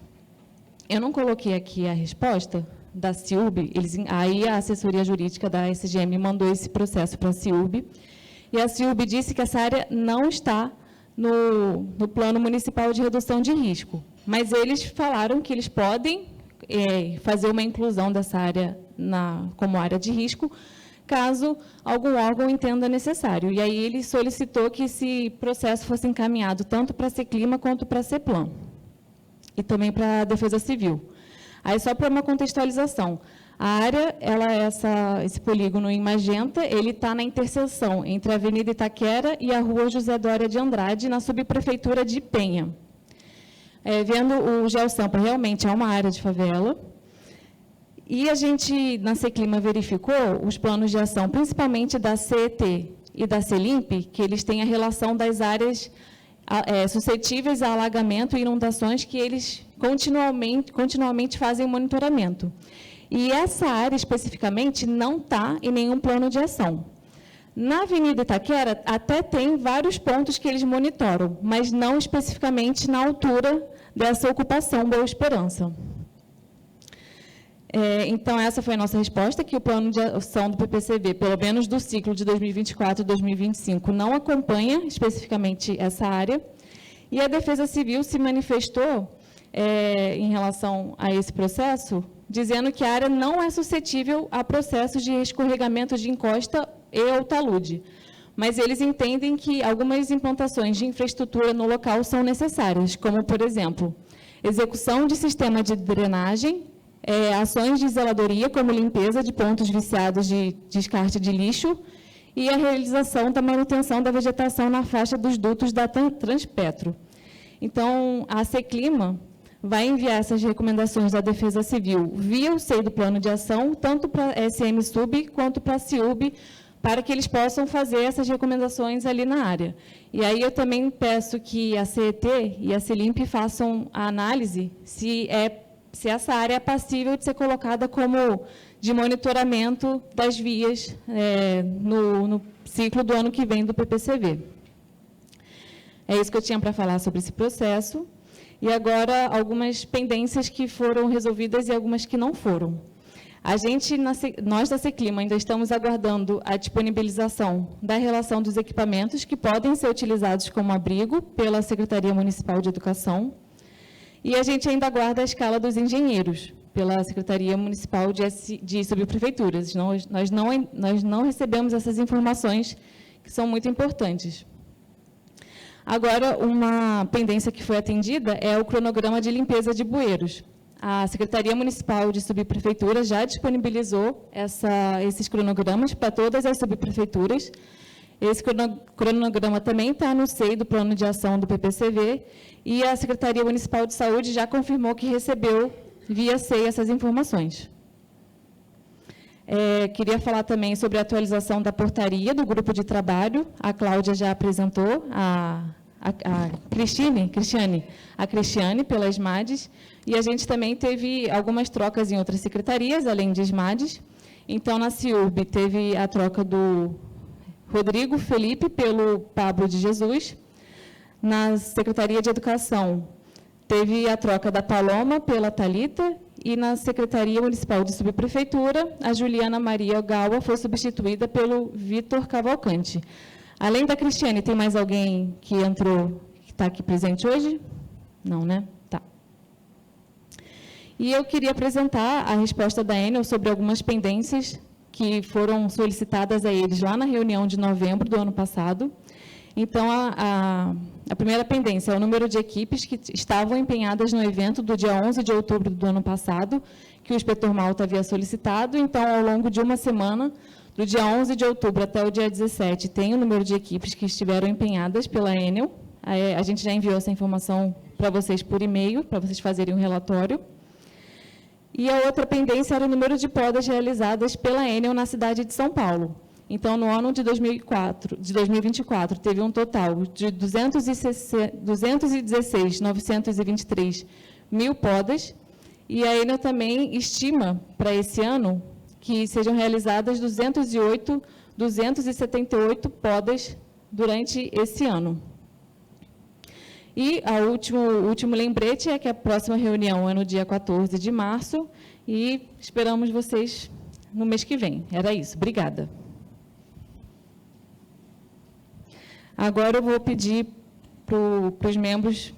[SPEAKER 1] Eu não coloquei aqui a resposta da CIURB, aí a assessoria jurídica da SGM mandou esse processo para a CIURB, e a CIUB disse que essa área não está no Plano Municipal de Redução de Risco. Mas eles falaram que eles podem fazer uma inclusão dessa área como área de risco, caso algum órgão entenda necessário. E aí ele solicitou que esse processo fosse encaminhado tanto para a Seclima quanto para a Ceplan, e também para a Defesa Civil. Aí, só para uma contextualização, a área, esse polígono em magenta, ele está na interseção entre a Avenida Itaquera e a Rua José Dória de Andrade, na subprefeitura de Penha. Vendo o GeoSampa, realmente é uma área de favela. E a gente, na Seclima, verificou os planos de ação, principalmente da CET e da CELIMP, que eles têm a relação das áreas suscetíveis a alagamento e inundações, que eles continuamente fazem monitoramento. E essa área, especificamente, não está em nenhum plano de ação. Na Avenida Itaquera, até tem vários pontos que eles monitoram, mas não especificamente na altura dessa ocupação Boa Esperança. Então, essa foi a nossa resposta, que o plano de ação do PPCV, pelo menos do ciclo de 2024 e 2025, não acompanha especificamente essa área. E a Defesa Civil se manifestou em relação a esse processo, dizendo que a área não é suscetível a processos de escorregamento de encosta ou talude. Mas eles entendem que algumas implantações de infraestrutura no local são necessárias, como, por exemplo, execução de sistema de drenagem, ações de zeladoria, como limpeza de pontos viciados de descarte de lixo, e a realização da manutenção da vegetação na faixa dos dutos da Transpetro. Então, a Seclima vai enviar essas recomendações da Defesa Civil via o SEI do Plano de Ação, tanto para a SM-SUB quanto para a CIUB, para que eles possam fazer essas recomendações ali na área. E aí eu também peço que a CET e a CELIMP façam a análise se essa área é passível de ser colocada como de monitoramento das vias no ciclo do ano que vem do PPCV. É isso que eu tinha para falar sobre esse processo. E agora, algumas pendências que foram resolvidas e algumas que não foram. Nós da Seclima ainda estamos aguardando a disponibilização da relação dos equipamentos que podem ser utilizados como abrigo pela Secretaria Municipal de Educação. E a gente ainda aguarda a escala dos engenheiros pela Secretaria Municipal de Subprefeituras. Nós não recebemos essas informações, que são muito importantes. Agora, uma pendência que foi atendida é o cronograma de limpeza de bueiros. A Secretaria Municipal de Subprefeitura já disponibilizou esses cronogramas para todas as subprefeituras. Esse cronograma também está no SEI do Plano de Ação do PPCV, e a Secretaria Municipal de Saúde já confirmou que recebeu, via SEI, essas informações. Queria falar também sobre a atualização da portaria do grupo de trabalho. A Cláudia já apresentou, a Cristiane pelas SMADs, e a gente também teve algumas trocas em outras secretarias, além de SMADs. Então, na CIUB, teve a troca do Rodrigo Felipe pelo Pablo de Jesus. Na Secretaria de Educação, teve a troca da Paloma pela Thalita, e na Secretaria Municipal de Subprefeitura, a Juliana Maria Ogawa foi substituída pelo Vitor Cavalcante. Além da Cristiane, tem mais alguém que entrou, que está aqui presente hoje? Não, né? Tá. E eu queria apresentar a resposta da Enel sobre algumas pendências que foram solicitadas a eles lá na reunião de novembro do ano passado. Então, a primeira pendência é o número de equipes que estavam empenhadas no evento do dia 11 de outubro do ano passado, que o inspetor Malta havia solicitado. Então, ao longo de uma semana, do dia 11 de outubro até o dia 17, tem o número de equipes que estiveram empenhadas pela Enel. A gente já enviou essa informação para vocês por e-mail, para vocês fazerem um relatório. E a outra pendência era o número de podas realizadas pela Enel na cidade de São Paulo. Então, no ano de 2024, teve um total de 216.923 mil podas, e a Enel também estima, para esse ano, que sejam realizadas 278 podas durante esse ano. E o último lembrete é que a próxima reunião é no dia 14 de março, e esperamos vocês no mês que vem. Era isso. Obrigada. Agora eu vou pedir para os membros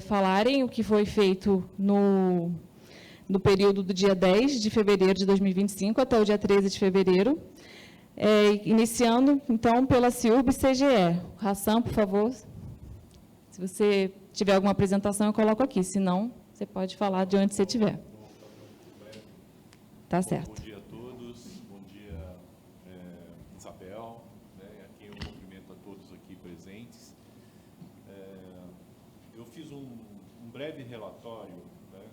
[SPEAKER 1] falarem o que foi feito no período do dia 10 de fevereiro de 2025 até o dia 13 de fevereiro, iniciando, então, pela CIUB-CGE. Hassan, por favor, se você tiver alguma apresentação, eu coloco aqui, se não, você pode falar de onde você estiver. Tá certo.
[SPEAKER 7] Bom dia a todos, bom dia, Isabel, né, aqui eu cumprimento a todos aqui presentes. Eu fiz um breve relatório, né,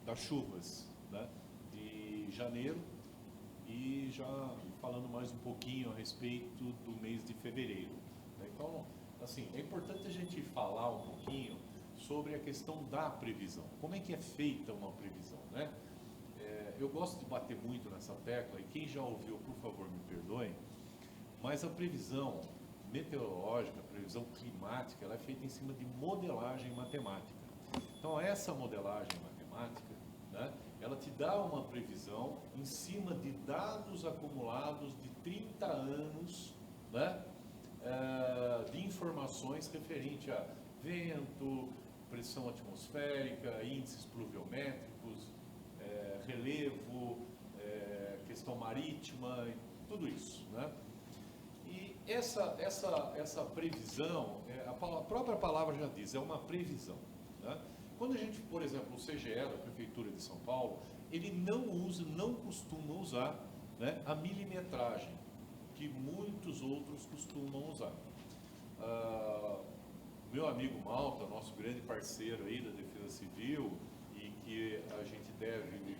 [SPEAKER 7] das chuvas, né, de janeiro e já falando mais um pouquinho a respeito do mês de fevereiro. Né. Então, assim, é importante a gente falar um pouquinho sobre a questão da previsão. Como é que é feita uma previsão, né? Eu gosto de bater muito nessa tecla, e quem já ouviu, por favor, me perdoem, mas a previsão meteorológica, a previsão climática, ela é feita em cima de modelagem matemática. Então, essa modelagem matemática, né, ela te dá uma previsão em cima de dados acumulados de 30 anos, né, de informações referente a vento, pressão atmosférica, índices pluviométricos, relevo, questão marítima, tudo isso, né? E essa previsão, a própria palavra já diz, é uma previsão, né? Quando a gente, por exemplo, o CGE da Prefeitura de São Paulo, ele não costuma usar, né, a milimetragem, que muitos outros costumam usar. Meu amigo Malta, nosso grande parceiro aí da Defesa Civil, e que a gente deve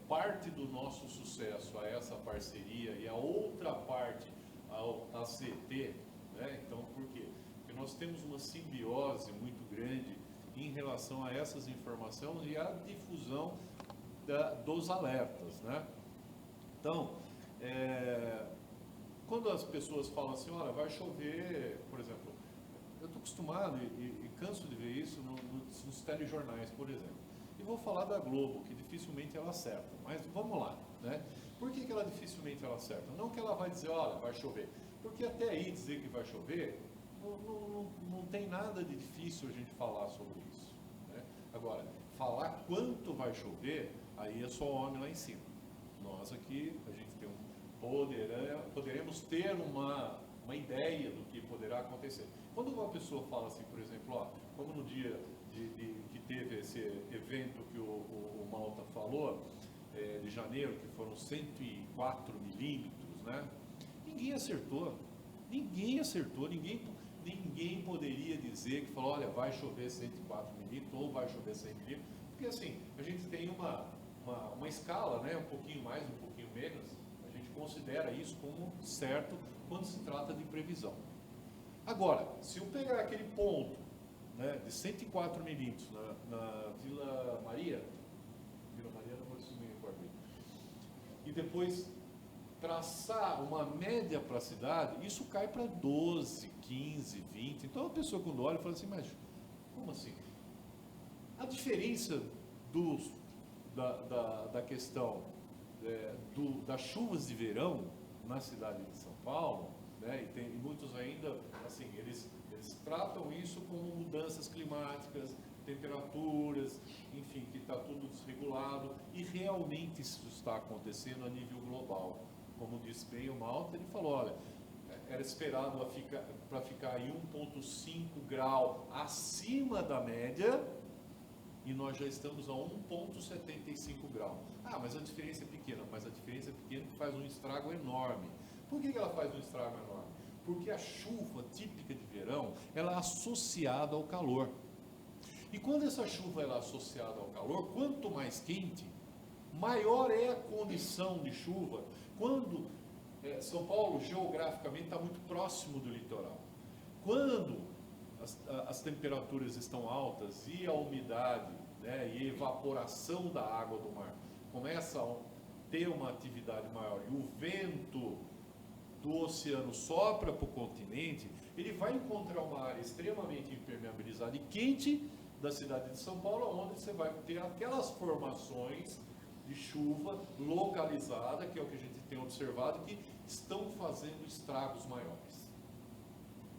[SPEAKER 7] parte do nosso sucesso a essa parceria e a outra parte ao ACT, né? Então, por quê? Porque nós temos uma simbiose muito grande em relação a essas informações e a difusão dos alertas, né? Então, quando as pessoas falam assim, olha, vai chover, por exemplo, eu estou acostumado e canso de ver isso nos telejornais, por exemplo. E vou falar da Globo, que dificilmente ela acerta, mas vamos lá, né? Por que ela dificilmente ela acerta? Não que ela vai dizer, olha, vai chover, porque até aí dizer que vai chover, não tem nada de difícil a gente falar sobre isso, né? Agora, falar quanto vai chover, aí é só homem lá em cima. Nós aqui, a gente tem poderemos ter uma ideia do que poderá acontecer. Quando uma pessoa fala assim, por exemplo, ó, como no dia que teve esse evento que o Malta falou, de janeiro, que foram 104 milímetros, né? Ninguém acertou, ninguém poderia dizer que falou, olha, vai chover 104 milímetros ou vai chover 100 milímetros, porque assim, a gente tem uma escala, né? Um pouquinho mais, um pouquinho menos, a gente considera isso como certo quando se trata de previsão. Agora, se eu pegar aquele ponto, né, de 104 milímetros na Vila Maria, não vou se me recordar, e depois traçar uma média para a cidade, isso cai para 12, 15, 20. Então a pessoa quando olha fala assim, mas como assim? A diferença da questão das chuvas de verão na cidade de São Paulo, né, e muitos ainda, assim, eles tratam isso como mudanças climáticas, temperaturas, enfim, que está tudo desregulado, e realmente isso está acontecendo a nível global. Como disse bem o Malta, ele falou, olha, era esperado para ficar em 1,5 grau acima da média, e nós já estamos a 1,75 grau. Ah, mas a diferença é pequena. Mas a diferença é pequena que faz um estrago enorme. Por que ela faz um estrago enorme? Porque a chuva típica de verão, ela é associada ao calor. E quando essa chuva ela é associada ao calor, quanto mais quente, maior é a condição de chuva. Quando São Paulo, geograficamente, está muito próximo do litoral. Quando as temperaturas estão altas e a umidade, né, e a evaporação da água do mar começa a ter uma atividade maior e o vento do oceano sopra para o continente, ele vai encontrar uma área extremamente impermeabilizada e quente da cidade de São Paulo, onde você vai ter aquelas formações de chuva localizada, que é o que a gente tem observado, que estão fazendo estragos maiores.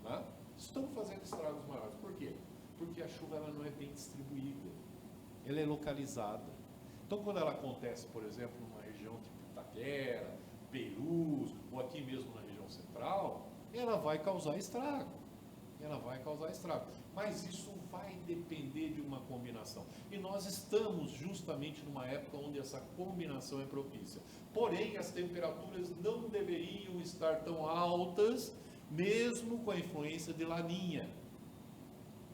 [SPEAKER 7] Né? Estão fazendo estragos maiores. Por quê? Porque a chuva ela não é bem distribuída. Ela é localizada. Então, quando ela acontece, por exemplo, numa região tipo Itaquera, Perus, ou aqui mesmo na região central, ela vai causar estrago. Ela vai causar estrago. Mas isso vai depender de uma combinação. E nós estamos justamente numa época onde essa combinação é propícia. Porém, as temperaturas não deveriam estar tão altas, mesmo com a influência de Laninha,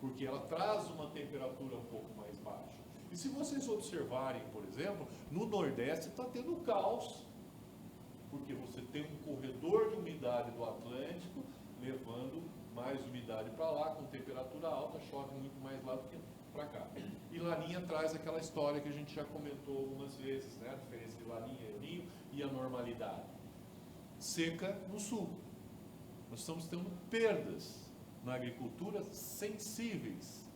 [SPEAKER 7] porque ela traz uma temperatura um pouco mais baixa. E se vocês observarem, por exemplo, no Nordeste está tendo caos, porque você tem um corredor de umidade do Atlântico levando mais umidade para lá, com temperatura alta, chove muito mais lá do que para cá. E Laninha traz aquela história que a gente já comentou algumas vezes, né? A diferença de Laninha e El Niño e a normalidade. Seca no sul. Nós estamos tendo perdas na agricultura sensíveis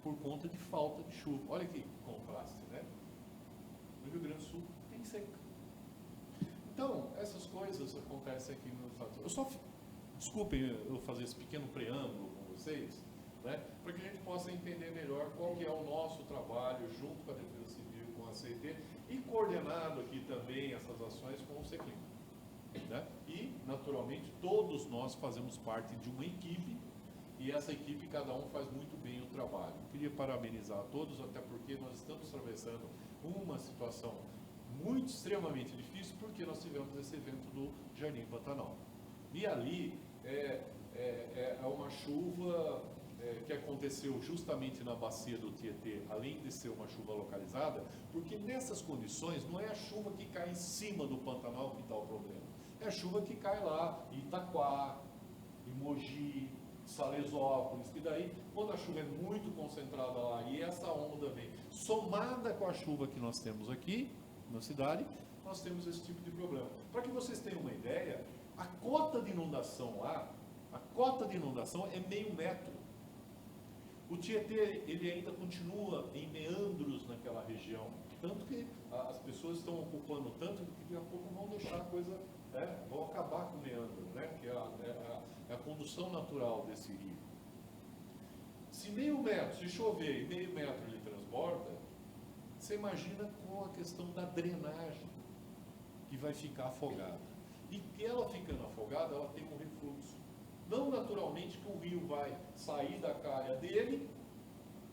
[SPEAKER 7] por conta de falta de chuva. Olha que contraste, né? No Rio Grande do Sul tem seca. Então, essas coisas acontecem aqui no Estado. Eu só, desculpem eu fazer esse pequeno preâmbulo com vocês, né? Para que a gente possa entender melhor qual que é o nosso trabalho junto com a Defesa Civil, com a CET, e coordenado aqui também essas ações com o Seclima. Né? E, naturalmente, todos nós fazemos parte de uma equipe, e essa equipe, cada um faz muito bem o trabalho. Eu queria parabenizar a todos, até porque nós estamos atravessando uma situação muito, extremamente difícil, porque nós tivemos esse evento do Jardim Pantanal. E ali é uma chuva que aconteceu justamente na bacia do Tietê, além de ser uma chuva localizada, porque nessas condições não é a chuva que cai em cima do Pantanal que está o problema. É a chuva que cai lá em Itaquá, em Mogi, Salesópolis, que daí, quando a chuva é muito concentrada lá e essa onda vem, somada com a chuva que nós temos aqui na cidade, nós temos esse tipo de problema. Para que vocês tenham uma ideia, a cota de inundação lá, a cota de inundação é 0,5 metro. O Tietê, ele ainda continua em meandros naquela região, tanto que as pessoas estão ocupando tanto que daqui a pouco vão deixar a coisa, vão acabar com o meandro, né? Que é a condução natural desse rio. Se 0,5 metro, se chover e 0,5 metro ele transborda, você imagina com a questão da drenagem, que vai ficar afogada. E ela ficando afogada, ela tem um refluxo. Não naturalmente que o rio vai sair da calha dele,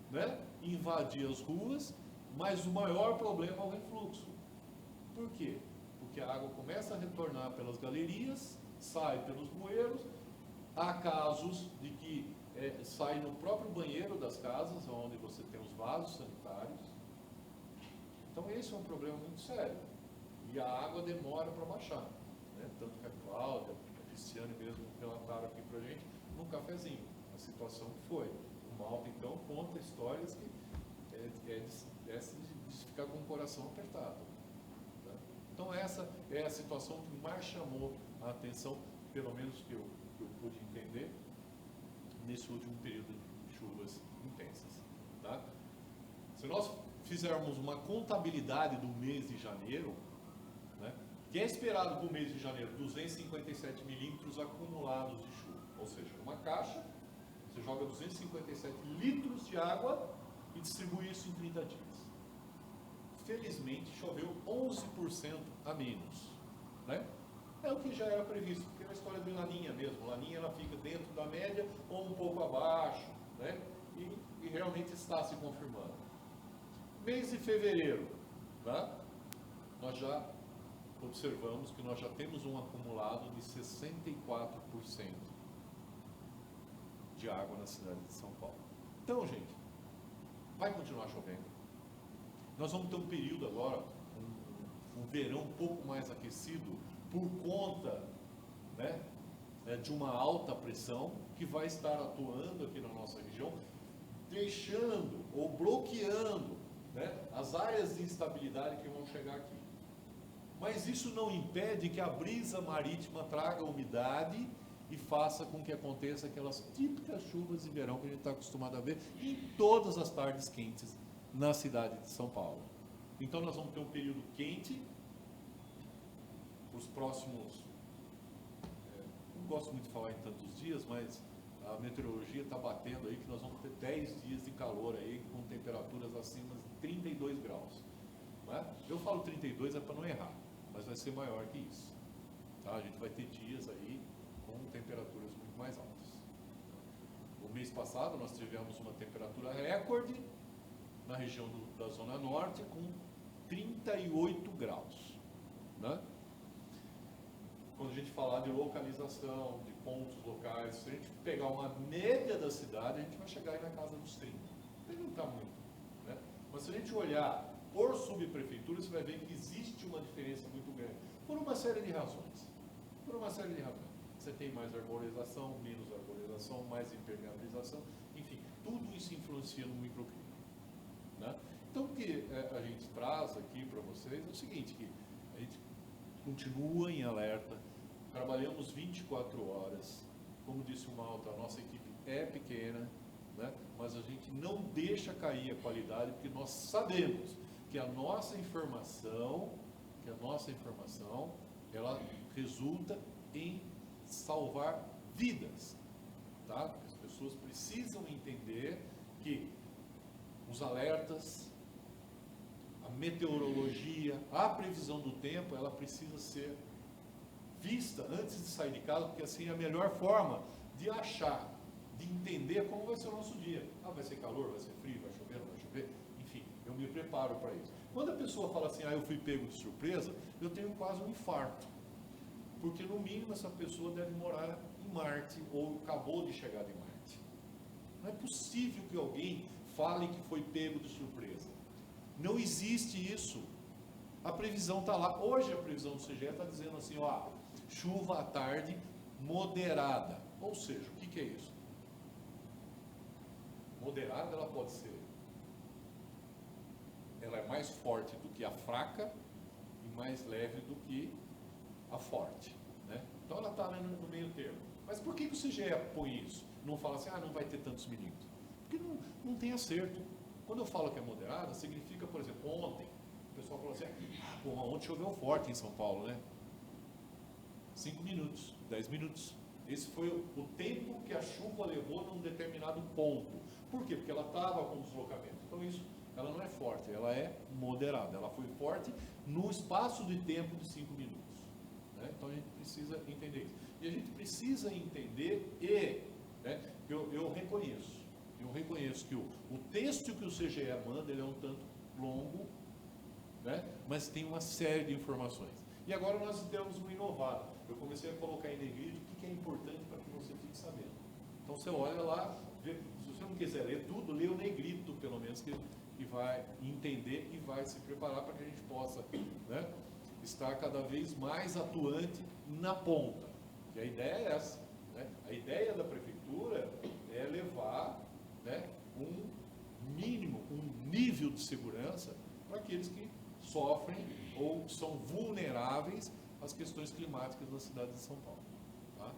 [SPEAKER 7] né, invadir as ruas, mas o maior problema é o refluxo. Por quê? Porque a água começa a retornar pelas galerias, sai pelos bueiros, há casos de que sai no próprio banheiro das casas, onde você tem os vasos sanitários. Então esse é um problema muito sério. E a água demora para baixar. Né? Tanto que a Cláudia, a Cristiane mesmo relataram aqui para a gente, num cafezinho, a situação que foi. O Malta, então, conta histórias que de ficar com o coração apertado. Tá? Então essa é a situação que mais chamou a atenção, pelo menos que eu pude entender, nesse último período de chuvas intensas. Tá? Se nós fizermos uma contabilidade do mês de janeiro, né, que é esperado para o mês de janeiro 257 milímetros acumulados de chuva, ou seja, numa caixa, você joga 257 litros de água e distribui isso em 30 dias. Felizmente, choveu 11% a menos. Né? É o que já era previsto, porque é uma história de Laninha mesmo. Laninha ela fica dentro da média ou um pouco abaixo, né? E realmente está se confirmando. Mês de fevereiro, tá? Nós já observamos que nós já temos um acumulado de 64% de água na cidade de São Paulo. Então, gente, vai continuar chovendo. Nós vamos ter um período agora, um verão um pouco mais aquecido, por conta, né, de uma alta pressão que vai estar atuando aqui na nossa região, deixando ou bloqueando, né, as áreas de instabilidade que vão chegar aqui. Mas isso não impede que a brisa marítima traga umidade e faça com que aconteça aquelas típicas chuvas de verão que a gente está acostumado a ver em todas as tardes quentes na cidade de São Paulo. Então nós vamos ter um período quente, os próximos gosto muito de falar em tantos dias, mas a meteorologia está batendo aí que nós vamos ter 10 dias de calor aí, com temperaturas acima de 32 graus. Não é? Eu falo 32 é para não errar, mas vai ser maior que isso. Tá? A gente vai ter dias aí com temperaturas muito mais altas. No mês passado nós tivemos uma temperatura recorde na região da Zona Norte com 38 graus. Né? Quando a gente falar de localização, de pontos locais, se a gente pegar uma média da cidade, a gente vai chegar aí na casa dos 30. Não está muito. Né? Mas se a gente olhar por subprefeitura, você vai ver que existe uma diferença muito grande. Por uma série de razões. Por uma série de razões. Você tem mais arborização, menos arborização, mais impermeabilização, enfim, tudo isso influencia no microclima. Né? Então, o que a gente traz aqui para vocês é o seguinte, que a gente continua em alerta, trabalhamos 24 horas, como disse o Malta, a nossa equipe é pequena, né? Mas a gente não deixa cair a qualidade, porque nós sabemos que a nossa informação, ela resulta em salvar vidas, tá? As pessoas precisam entender que os alertas, a meteorologia, a previsão do tempo, ela precisa ser vista antes de sair de casa, porque assim é a melhor forma de achar, de entender como vai ser o nosso dia. Ah, vai ser calor, vai ser frio, vai chover, não vai chover? Enfim, eu me preparo para isso. Quando a pessoa fala assim, eu fui pego de surpresa, eu tenho quase um infarto. Porque no mínimo essa pessoa deve morar em Marte, ou acabou de chegar de Marte. Não é possível que alguém fale que foi pego de surpresa. Não existe isso. A previsão está lá. Hoje a previsão do CGE está dizendo assim, chuva à tarde moderada. Ou seja, o que é isso? Moderada ela pode ser. Ela é mais forte do que a fraca e mais leve do que a forte. Né? Então ela está no meio termo. Mas por que o CGE põe isso? Não fala assim, não vai ter tantos milímetros. Porque não tem acerto. Quando eu falo que é moderada, significa, por exemplo, ontem, o pessoal falou assim, ontem choveu forte em São Paulo, né? 5 minutos, 10 minutos. Esse foi o tempo que a chuva levou num determinado ponto. Por quê? Porque ela estava com deslocamento. Então isso, ela não é forte, ela é moderada. Ela foi forte no espaço de tempo de 5 minutos. Né? Então a gente precisa entender isso. E a gente precisa entender eu reconheço que o texto que o CGE manda, ele é um tanto longo, né? Mas tem uma série de informações. E agora nós temos um inovado. Eu comecei a colocar em negrito o que é importante para que você fique sabendo. Então você olha lá, vê, se você não quiser ler tudo, lê o negrito, pelo menos, que vai entender e vai se preparar para que a gente possa, né, estar cada vez mais atuante na ponta. E a ideia é essa. Né? A ideia da prefeitura é levar, né, um mínimo, um nível de segurança para aqueles que sofrem ou são vulneráveis às questões climáticas da cidade de São Paulo. Tá?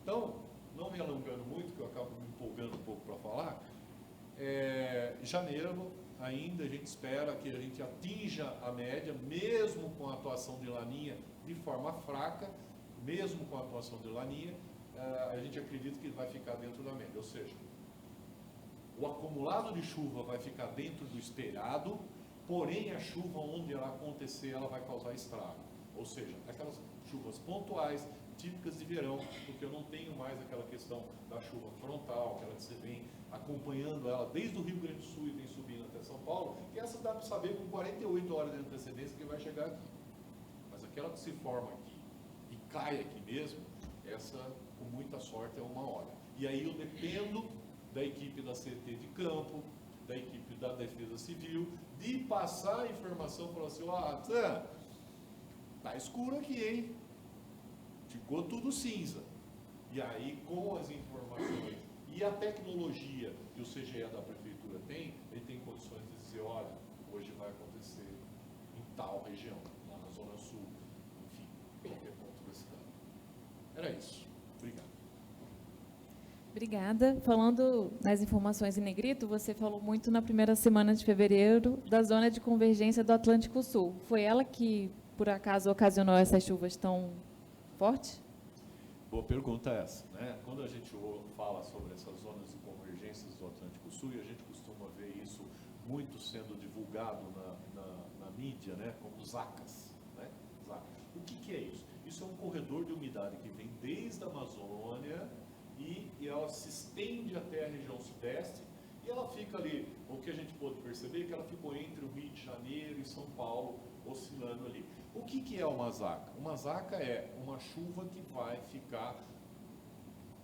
[SPEAKER 7] Então, não me alongando muito, que eu acabo me empolgando um pouco para falar, janeiro ainda a gente espera que a gente atinja a média, mesmo com a atuação de Laninha de forma fraca, mesmo com a atuação de Laninha, a gente acredita que vai ficar dentro da média, ou seja, o acumulado de chuva vai ficar dentro do esperado, porém a chuva onde ela acontecer, ela vai causar estrago. Ou seja, aquelas chuvas pontuais, típicas de verão, porque eu não tenho mais aquela questão da chuva frontal, aquela que você vem acompanhando ela desde o Rio Grande do Sul e vem subindo até São Paulo, que essa dá para saber com 48 horas de antecedência que vai chegar aqui. Mas aquela que se forma aqui e cai aqui mesmo, essa, com muita sorte, é uma hora. E aí eu dependo da equipe da CT de campo, da equipe da Defesa Civil, de passar a informação, falar assim, tá escuro aqui, hein? Ficou tudo cinza. E aí, com as informações e a tecnologia que o CGE da Prefeitura tem, ele tem condições de dizer, olha, hoje vai acontecer em tal região, lá na Zona Sul, enfim, qualquer ponto da cidade. Era isso. Obrigado.
[SPEAKER 1] Obrigada. Falando nas informações em negrito, você falou muito na primeira semana de fevereiro da zona de convergência do Atlântico Sul. Foi ela que, por acaso, ocasionou essas chuvas tão fortes?
[SPEAKER 7] Boa pergunta essa, né? Quando a gente fala sobre essas zonas de convergências do Atlântico Sul, e a gente costuma ver isso muito sendo divulgado na mídia, né? Como ZACAS, né? O que é isso? Isso é um corredor de umidade que vem desde a Amazônia e ela se estende até a região sudeste e ela fica ali, o que a gente pôde perceber é que ela ficou entre o Rio de Janeiro e São Paulo, oscilando ali. O que é uma zaca? Uma zaca é uma chuva que vai ficar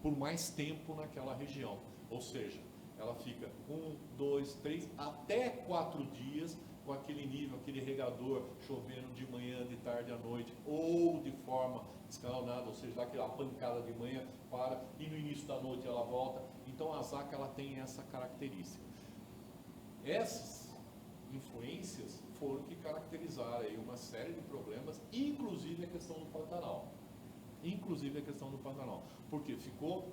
[SPEAKER 7] por mais tempo naquela região, ou seja, ela fica 1, 2, 3, até 4 dias com aquele nível, aquele regador chovendo de manhã, de tarde à noite, ou de forma escalonada, ou seja, dá aquela pancada de manhã, para, e no início da noite ela volta. Então a zaca ela tem essa característica. Essas influências foram que caracterizaram aí uma série de problemas, inclusive a questão do Pantanal. Porque ficou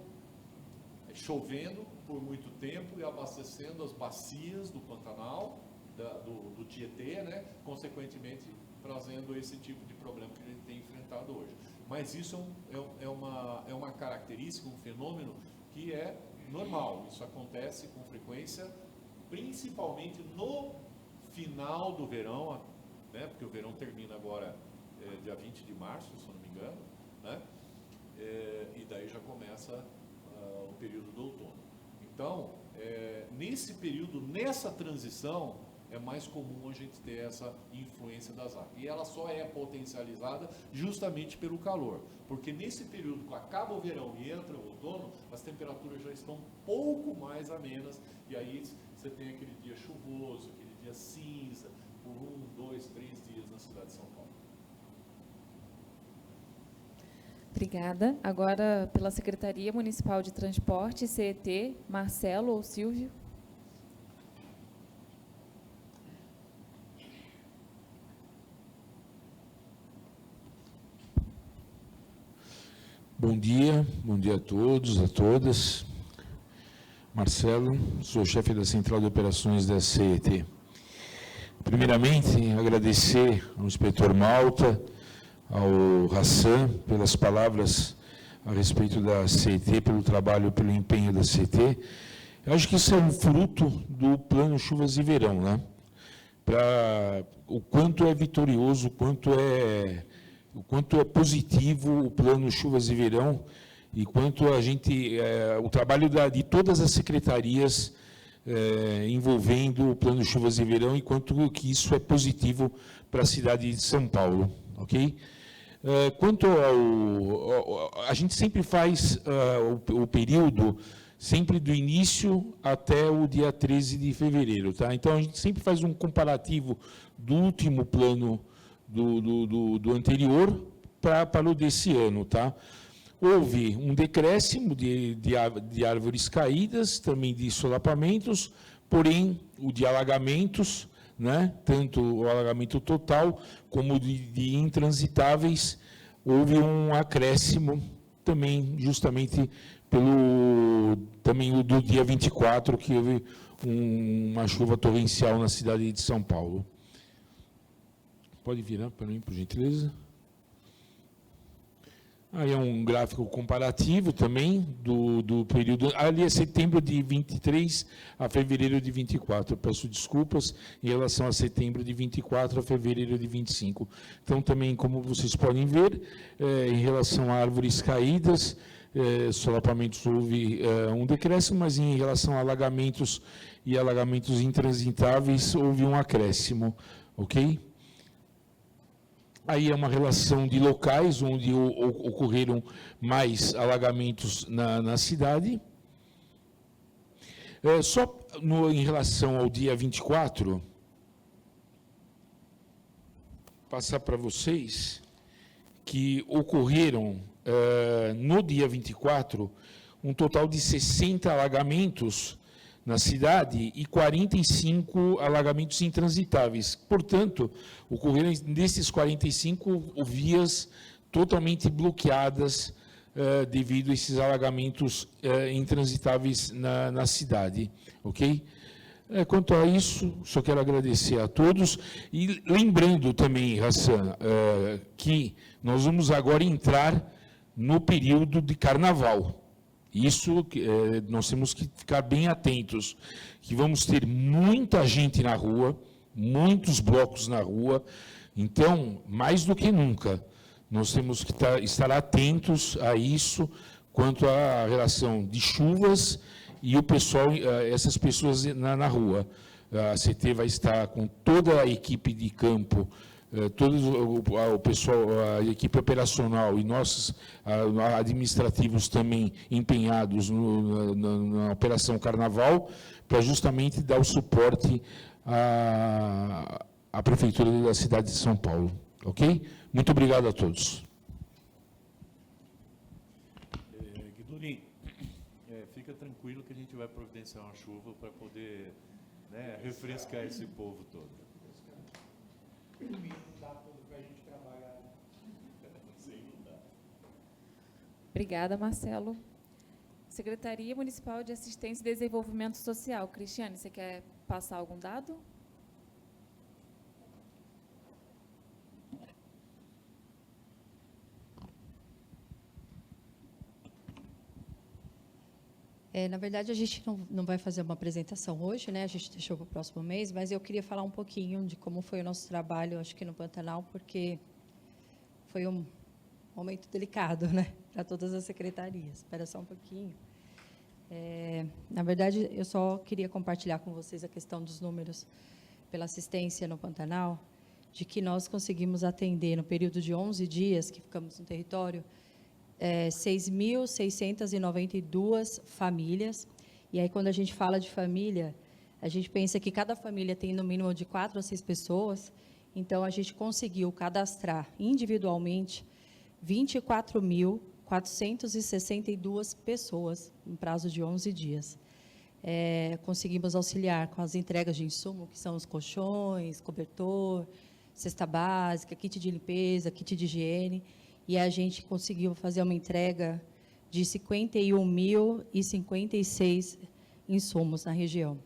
[SPEAKER 7] chovendo por muito tempo e abastecendo as bacias do Pantanal, do Tietê, né? Consequentemente trazendo esse tipo de problema que a gente tem enfrentado hoje. Mas isso é uma característica, um fenômeno que é normal. Isso acontece com frequência, principalmente no final do verão, né? Porque o verão termina agora dia 20 de março, se eu não me engano, né? E daí já começa o período do outono. Então, nesse período, nessa transição, é mais comum a gente ter essa influência da zaca. E ela só é potencializada justamente pelo calor. Porque nesse período, quando acaba o verão e entra o outono, as temperaturas já estão um pouco mais amenas. E aí você tem aquele dia chuvoso, aquele dia cinza, por 1, 2, 3 dias na cidade de São Paulo.
[SPEAKER 1] Obrigada. Agora, pela Secretaria Municipal de Transporte, CET, Marcelo ou Silvio.
[SPEAKER 8] Bom dia a todos, a todas. Marcelo, sou chefe da Central de Operações da CET. Primeiramente, agradecer ao inspetor Malta, ao Hassan, pelas palavras a respeito da CET, pelo trabalho, pelo empenho da CET. Eu acho que isso é um fruto do Plano Chuvas de Verão, né? Para o quanto é vitorioso, o quanto é positivo o Plano Chuvas de Verão e quanto o trabalho de todas as secretarias envolvendo o Plano Chuvas de Verão e quanto que isso é positivo para a cidade de São Paulo, ok? Quanto a gente sempre faz o período sempre do início até o dia 13 de fevereiro, tá? Então a gente sempre faz um comparativo do último plano do anterior para o desse ano, tá? Houve um decréscimo de árvores caídas, também de solapamentos, porém o de alagamentos, né? Tanto o alagamento total como de intransitáveis, houve um acréscimo também justamente também o do dia 24, que houve uma chuva torrencial na cidade de São Paulo. Pode virar para mim, por gentileza. Aí é um gráfico comparativo também do período. Ali é setembro de 23 a fevereiro de 24. Eu peço desculpas em relação a setembro de 24 a fevereiro de 25. Então, também, como vocês podem ver, em relação a árvores caídas, solapamentos houve um decréscimo, mas em relação a alagamentos e alagamentos intransitáveis, houve um acréscimo, ok? Aí é uma relação de locais onde ocorreram mais alagamentos na cidade. Em relação ao dia 24, passar para vocês que ocorreram no dia 24 um total de 60 alagamentos na cidade e 45 alagamentos intransitáveis. Portanto, ocorreram desses 45 vias totalmente bloqueadas devido a esses alagamentos intransitáveis na cidade, ok? Quanto a isso, só quero agradecer a todos e lembrando também, Hassan, que nós vamos agora entrar no período de carnaval. Isso nós temos que ficar bem atentos, que vamos ter muita gente na rua, muitos blocos na rua. Então, mais do que nunca, nós temos que estar atentos a isso, quanto à relação de chuvas e o pessoal, essas pessoas na rua. A CT vai estar com toda a equipe de campo, todo o pessoal, a equipe operacional e nossos administrativos também empenhados na Operação Carnaval, para justamente dar o suporte à Prefeitura da cidade de São Paulo. Ok? Muito obrigado a todos.
[SPEAKER 7] Guidorim, fica tranquilo que a gente vai providenciar uma chuva para poder, né, refrescar esse povo todo.
[SPEAKER 1] Obrigada, Marcelo. Secretaria Municipal de Assistência e Desenvolvimento Social. Cristiane, você quer passar algum dado?
[SPEAKER 9] Na verdade, a gente não vai fazer uma apresentação hoje, né? A gente deixou para o próximo mês, mas eu queria falar um pouquinho de como foi o nosso trabalho, acho que no Pantanal, porque foi um momento delicado, né? Para todas as secretarias. Espera só um pouquinho. Na verdade, eu só queria compartilhar com vocês a questão dos números pela assistência no Pantanal, de que nós conseguimos atender, no período de 11 dias que ficamos no território, 6.692 famílias. E aí, quando a gente fala de família, a gente pensa que cada família tem no mínimo de 4 a 6 pessoas. Então, a gente conseguiu cadastrar individualmente 24.462 pessoas em prazo de 11 dias. Conseguimos auxiliar com as entregas de insumo, que são os colchões, cobertor, cesta básica, kit de limpeza, kit de higiene. E a gente conseguiu fazer uma entrega de 51.056 insumos na região.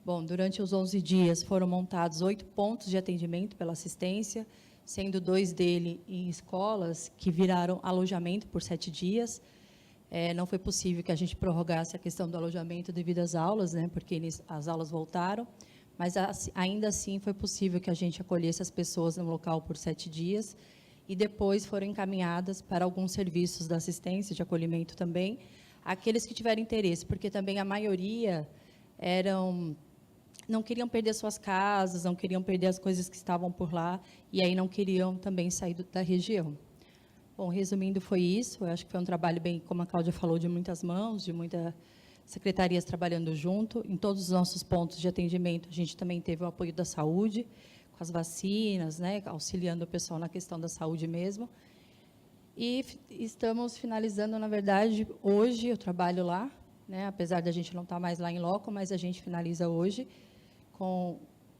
[SPEAKER 9] Bom, durante os 11 dias foram montados 8 pontos de atendimento pela assistência, sendo 2 deles em escolas que viraram alojamento por 7 dias. Não foi possível que a gente prorrogasse a questão do alojamento devido às aulas, né, porque as aulas voltaram, mas ainda assim foi possível que a gente acolhesse as pessoas no local por 7 dias, e depois foram encaminhadas para alguns serviços da assistência, de acolhimento também, aqueles que tiverem interesse, porque também a maioria não queriam perder suas casas, não queriam perder as coisas que estavam por lá, e aí não queriam também sair da região. Bom, resumindo, foi isso. Eu acho que foi um trabalho bem, como a Cláudia falou, de muitas mãos, de muitas secretarias trabalhando junto. Em todos os nossos pontos de atendimento, a gente também teve o apoio da saúde, com as vacinas, né, auxiliando o pessoal na questão da saúde mesmo. E estamos finalizando, na verdade, hoje eu trabalho lá, né, apesar da gente não estar mais lá em loco, mas a gente finaliza hoje com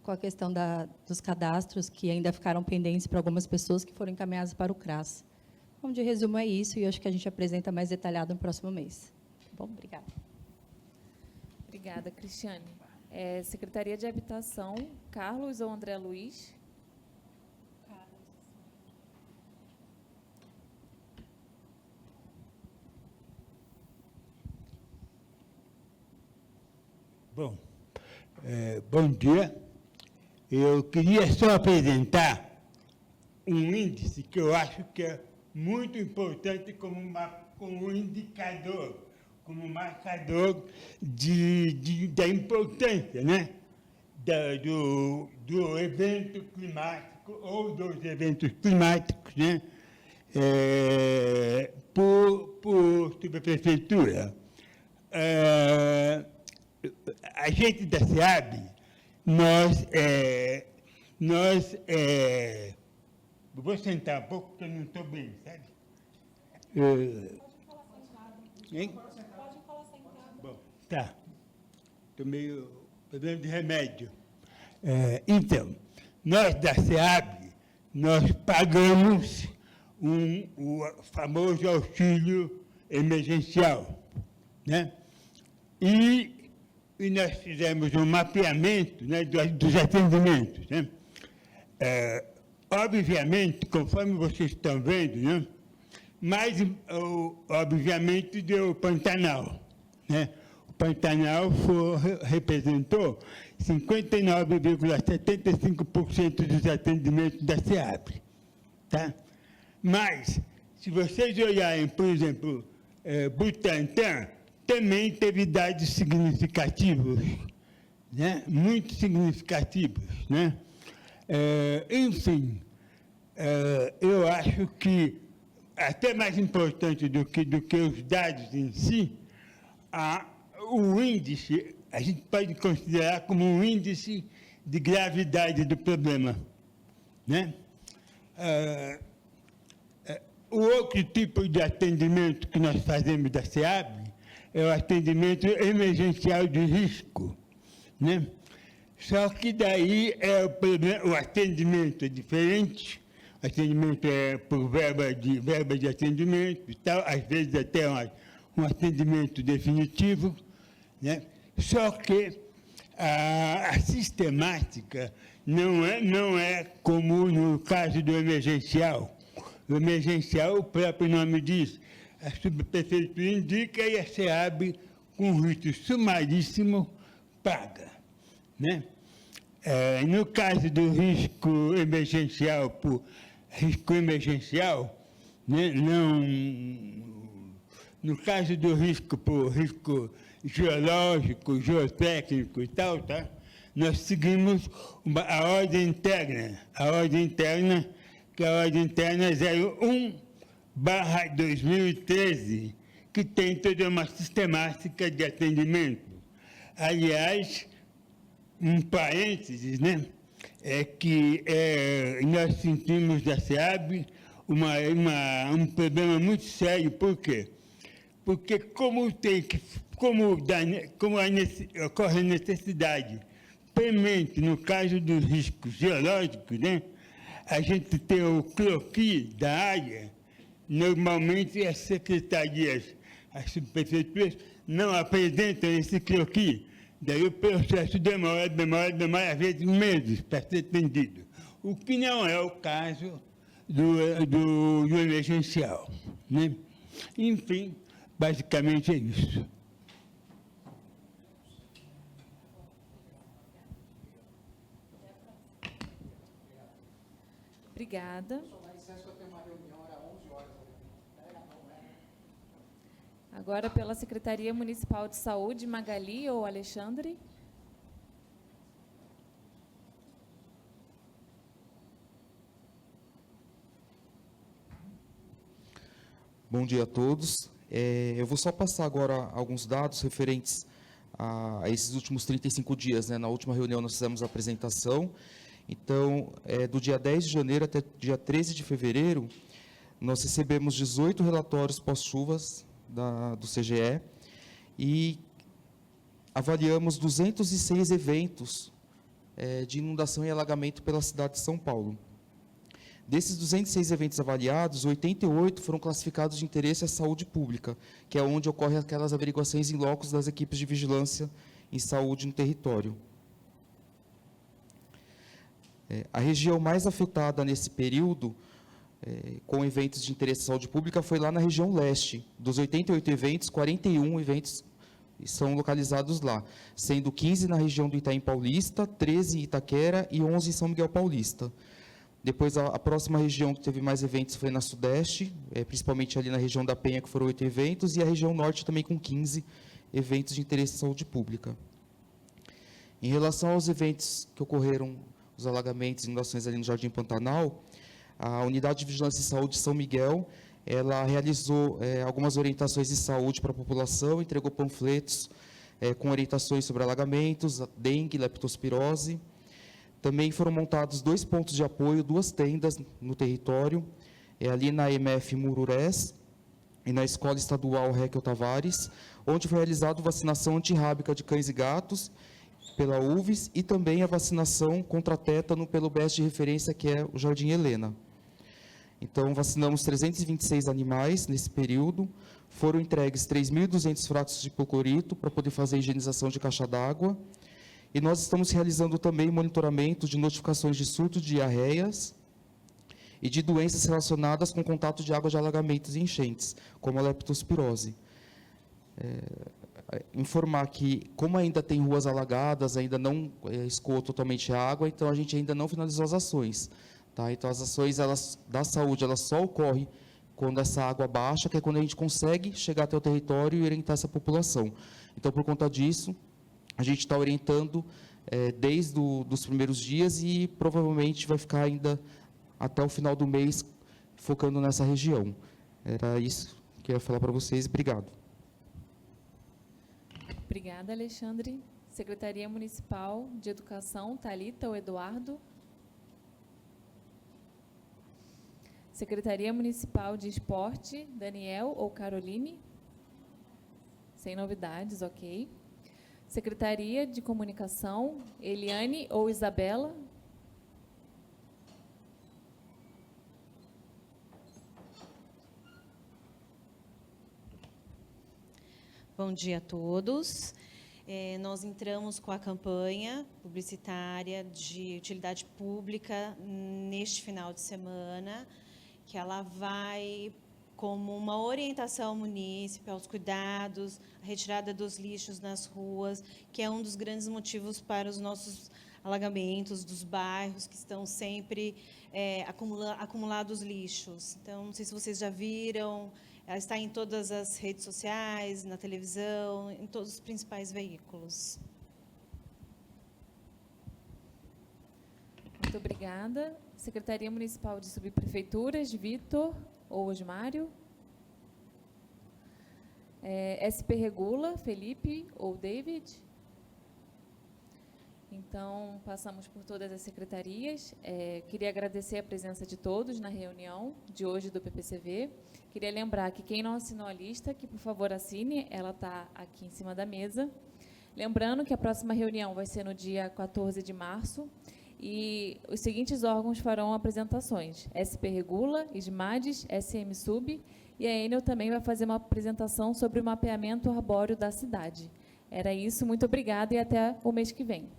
[SPEAKER 9] a questão dos cadastros que ainda ficaram pendentes para algumas pessoas que foram encaminhadas para o CRAS. Então, de resumo, é isso, e acho que a gente apresenta mais detalhado no próximo mês. Tá bom? Obrigada.
[SPEAKER 1] Obrigada, Cristiane. Secretaria de Habitação, Carlos ou André Luiz?
[SPEAKER 10] Bom, bom dia. Eu queria só apresentar um índice que eu acho que é muito importante como um indicador, como marcador da importância, né, do evento climático ou dos eventos climáticos, né, por subprefeitura. A gente da SEAB, vou sentar um pouco, porque eu não estou bem, sabe? Pode falar sentado. Hein? Pode falar sentado. Bom, tá. Estou meio problema de remédio. Então, nós da SEAB, nós pagamos o famoso auxílio emergencial, né? E nós fizemos um mapeamento, né, dos atendimentos, né? Obviamente, conforme vocês estão vendo, né, mais, obviamente, do Pantanal, né? O Pantanal representou 59,75% dos atendimentos da SEABRE. Tá? Mas, se vocês olharem, por exemplo, Butantã, também teve dados significativos, né? Muito significativos. Né? Enfim, eu acho que, até mais importante do que os dados em si, o índice, a gente pode considerar como um índice de gravidade do problema. Né? O outro tipo de atendimento que nós fazemos da SEABRE é o atendimento emergencial de risco. Né? Só que daí o atendimento é diferente, o atendimento é por verba de atendimento e tal, às vezes até um atendimento definitivo, né? Só que a sistemática não é como no caso do emergencial. O emergencial, o próprio nome diz, a subprefeitura indica e a SEABRE, com risco sumaríssimo, paga. Né? No caso do risco emergencial, né? No caso do risco por risco geológico, geotécnico e tal, tá? Nós seguimos a ordem interna, que é a ordem interna 01/2013, que tem toda uma sistemática de atendimento. Aliás, um parênteses, né? Que nós sentimos da SEABRE um problema muito sério. Por quê? Porque ocorre a necessidade premente, no caso dos riscos geológicos, né? A gente tem o croquis da área, normalmente as secretarias, as subprefeituras, não apresentam esse croquis. Daí o processo demora, às vezes meses para ser atendido. O que não é o caso do emergencial. Né? Enfim, basicamente é isso.
[SPEAKER 1] Obrigada. Agora, pela Secretaria Municipal de Saúde, Magali ou Alexandre.
[SPEAKER 11] Bom dia a todos. Eu vou só passar agora alguns dados referentes a esses últimos 35 dias. Né? Na última reunião nós fizemos a apresentação. Então, do dia 10 de janeiro até dia 13 de fevereiro, nós recebemos 18 relatórios pós-chuvas do CGE e avaliamos 206 eventos de inundação e alagamento pela cidade de São Paulo. Desses 206 eventos avaliados, 88 foram classificados de interesse à saúde pública, que é onde ocorrem aquelas averiguações em locos das equipes de vigilância em saúde no território. A região mais afetada nesse período, com eventos de interesse à saúde pública, foi lá na região leste. Dos 88 eventos, 41 eventos são localizados lá, sendo 15 na região do Itaim Paulista, 13 em Itaquera e 11 em São Miguel Paulista. Depois, a próxima região que teve mais eventos foi na Sudeste, principalmente ali na região da Penha, que foram 8 eventos, e a região Norte também com 15 eventos de interesse à saúde pública. Em relação aos eventos que ocorreram, os alagamentos e inundações ali no Jardim Pantanal, a Unidade de Vigilância e Saúde de São Miguel, ela realizou algumas orientações de saúde para a população, entregou panfletos com orientações sobre alagamentos, dengue, leptospirose. Também foram montados 2 pontos de apoio, 2 tendas no território, ali na MF Mururés e na Escola Estadual Réquio Tavares, onde foi realizada vacinação antirrábica de cães e gatos pela UVS e também a vacinação contra tétano pelo BES de referência, que é o Jardim Helena. Então, vacinamos 326 animais nesse período, foram entregues 3.200 frascos de hipoclorito para poder fazer a higienização de caixa d'água, e nós estamos realizando também monitoramento de notificações de surto de diarreias e de doenças relacionadas com contato de água de alagamentos e enchentes, como a leptospirose. Informar que, como ainda tem ruas alagadas, ainda não escoou totalmente a água, então a gente ainda não finalizou as ações. Tá? Então, as ações da saúde elas só ocorrem quando essa água baixa, que é quando a gente consegue chegar até o território e orientar essa população. Então, por conta disso, a gente está orientando desde os primeiros dias e provavelmente vai ficar ainda até o final do mês focando nessa região. Era isso que eu ia falar para vocês. Obrigado.
[SPEAKER 1] Obrigada, Alexandre. Secretaria Municipal de Educação, Thalita ou Eduardo? Secretaria Municipal de Esporte, Daniel ou Caroline? Sem novidades, ok. Secretaria de Comunicação, Eliane ou Isabela?
[SPEAKER 12] Bom dia a todos. Nós entramos com a campanha publicitária de utilidade pública neste final de semana, que ela vai como uma orientação ao munícipe, aos cuidados, a retirada dos lixos nas ruas, que é um dos grandes motivos para os nossos alagamentos dos bairros, que estão sempre acumulados lixos. Então, não sei se vocês já viram, ela está em todas as redes sociais, na televisão, em todos os principais veículos.
[SPEAKER 1] Muito obrigada. Secretaria Municipal de Subprefeituras, Vitor ou Osmário? SP Regula, Felipe ou David? Então, passamos por todas as secretarias. Queria agradecer a presença de todos na reunião de hoje do PPCV. Queria lembrar que quem não assinou a lista, que por favor assine, ela está aqui em cima da mesa. Lembrando que a próxima reunião vai ser no dia 14 de março, e os seguintes órgãos farão apresentações: SP Regula, SMADES, SM Sub, e a Enel também vai fazer uma apresentação sobre o mapeamento arbóreo da cidade. Era isso, muito obrigada e até o mês que vem.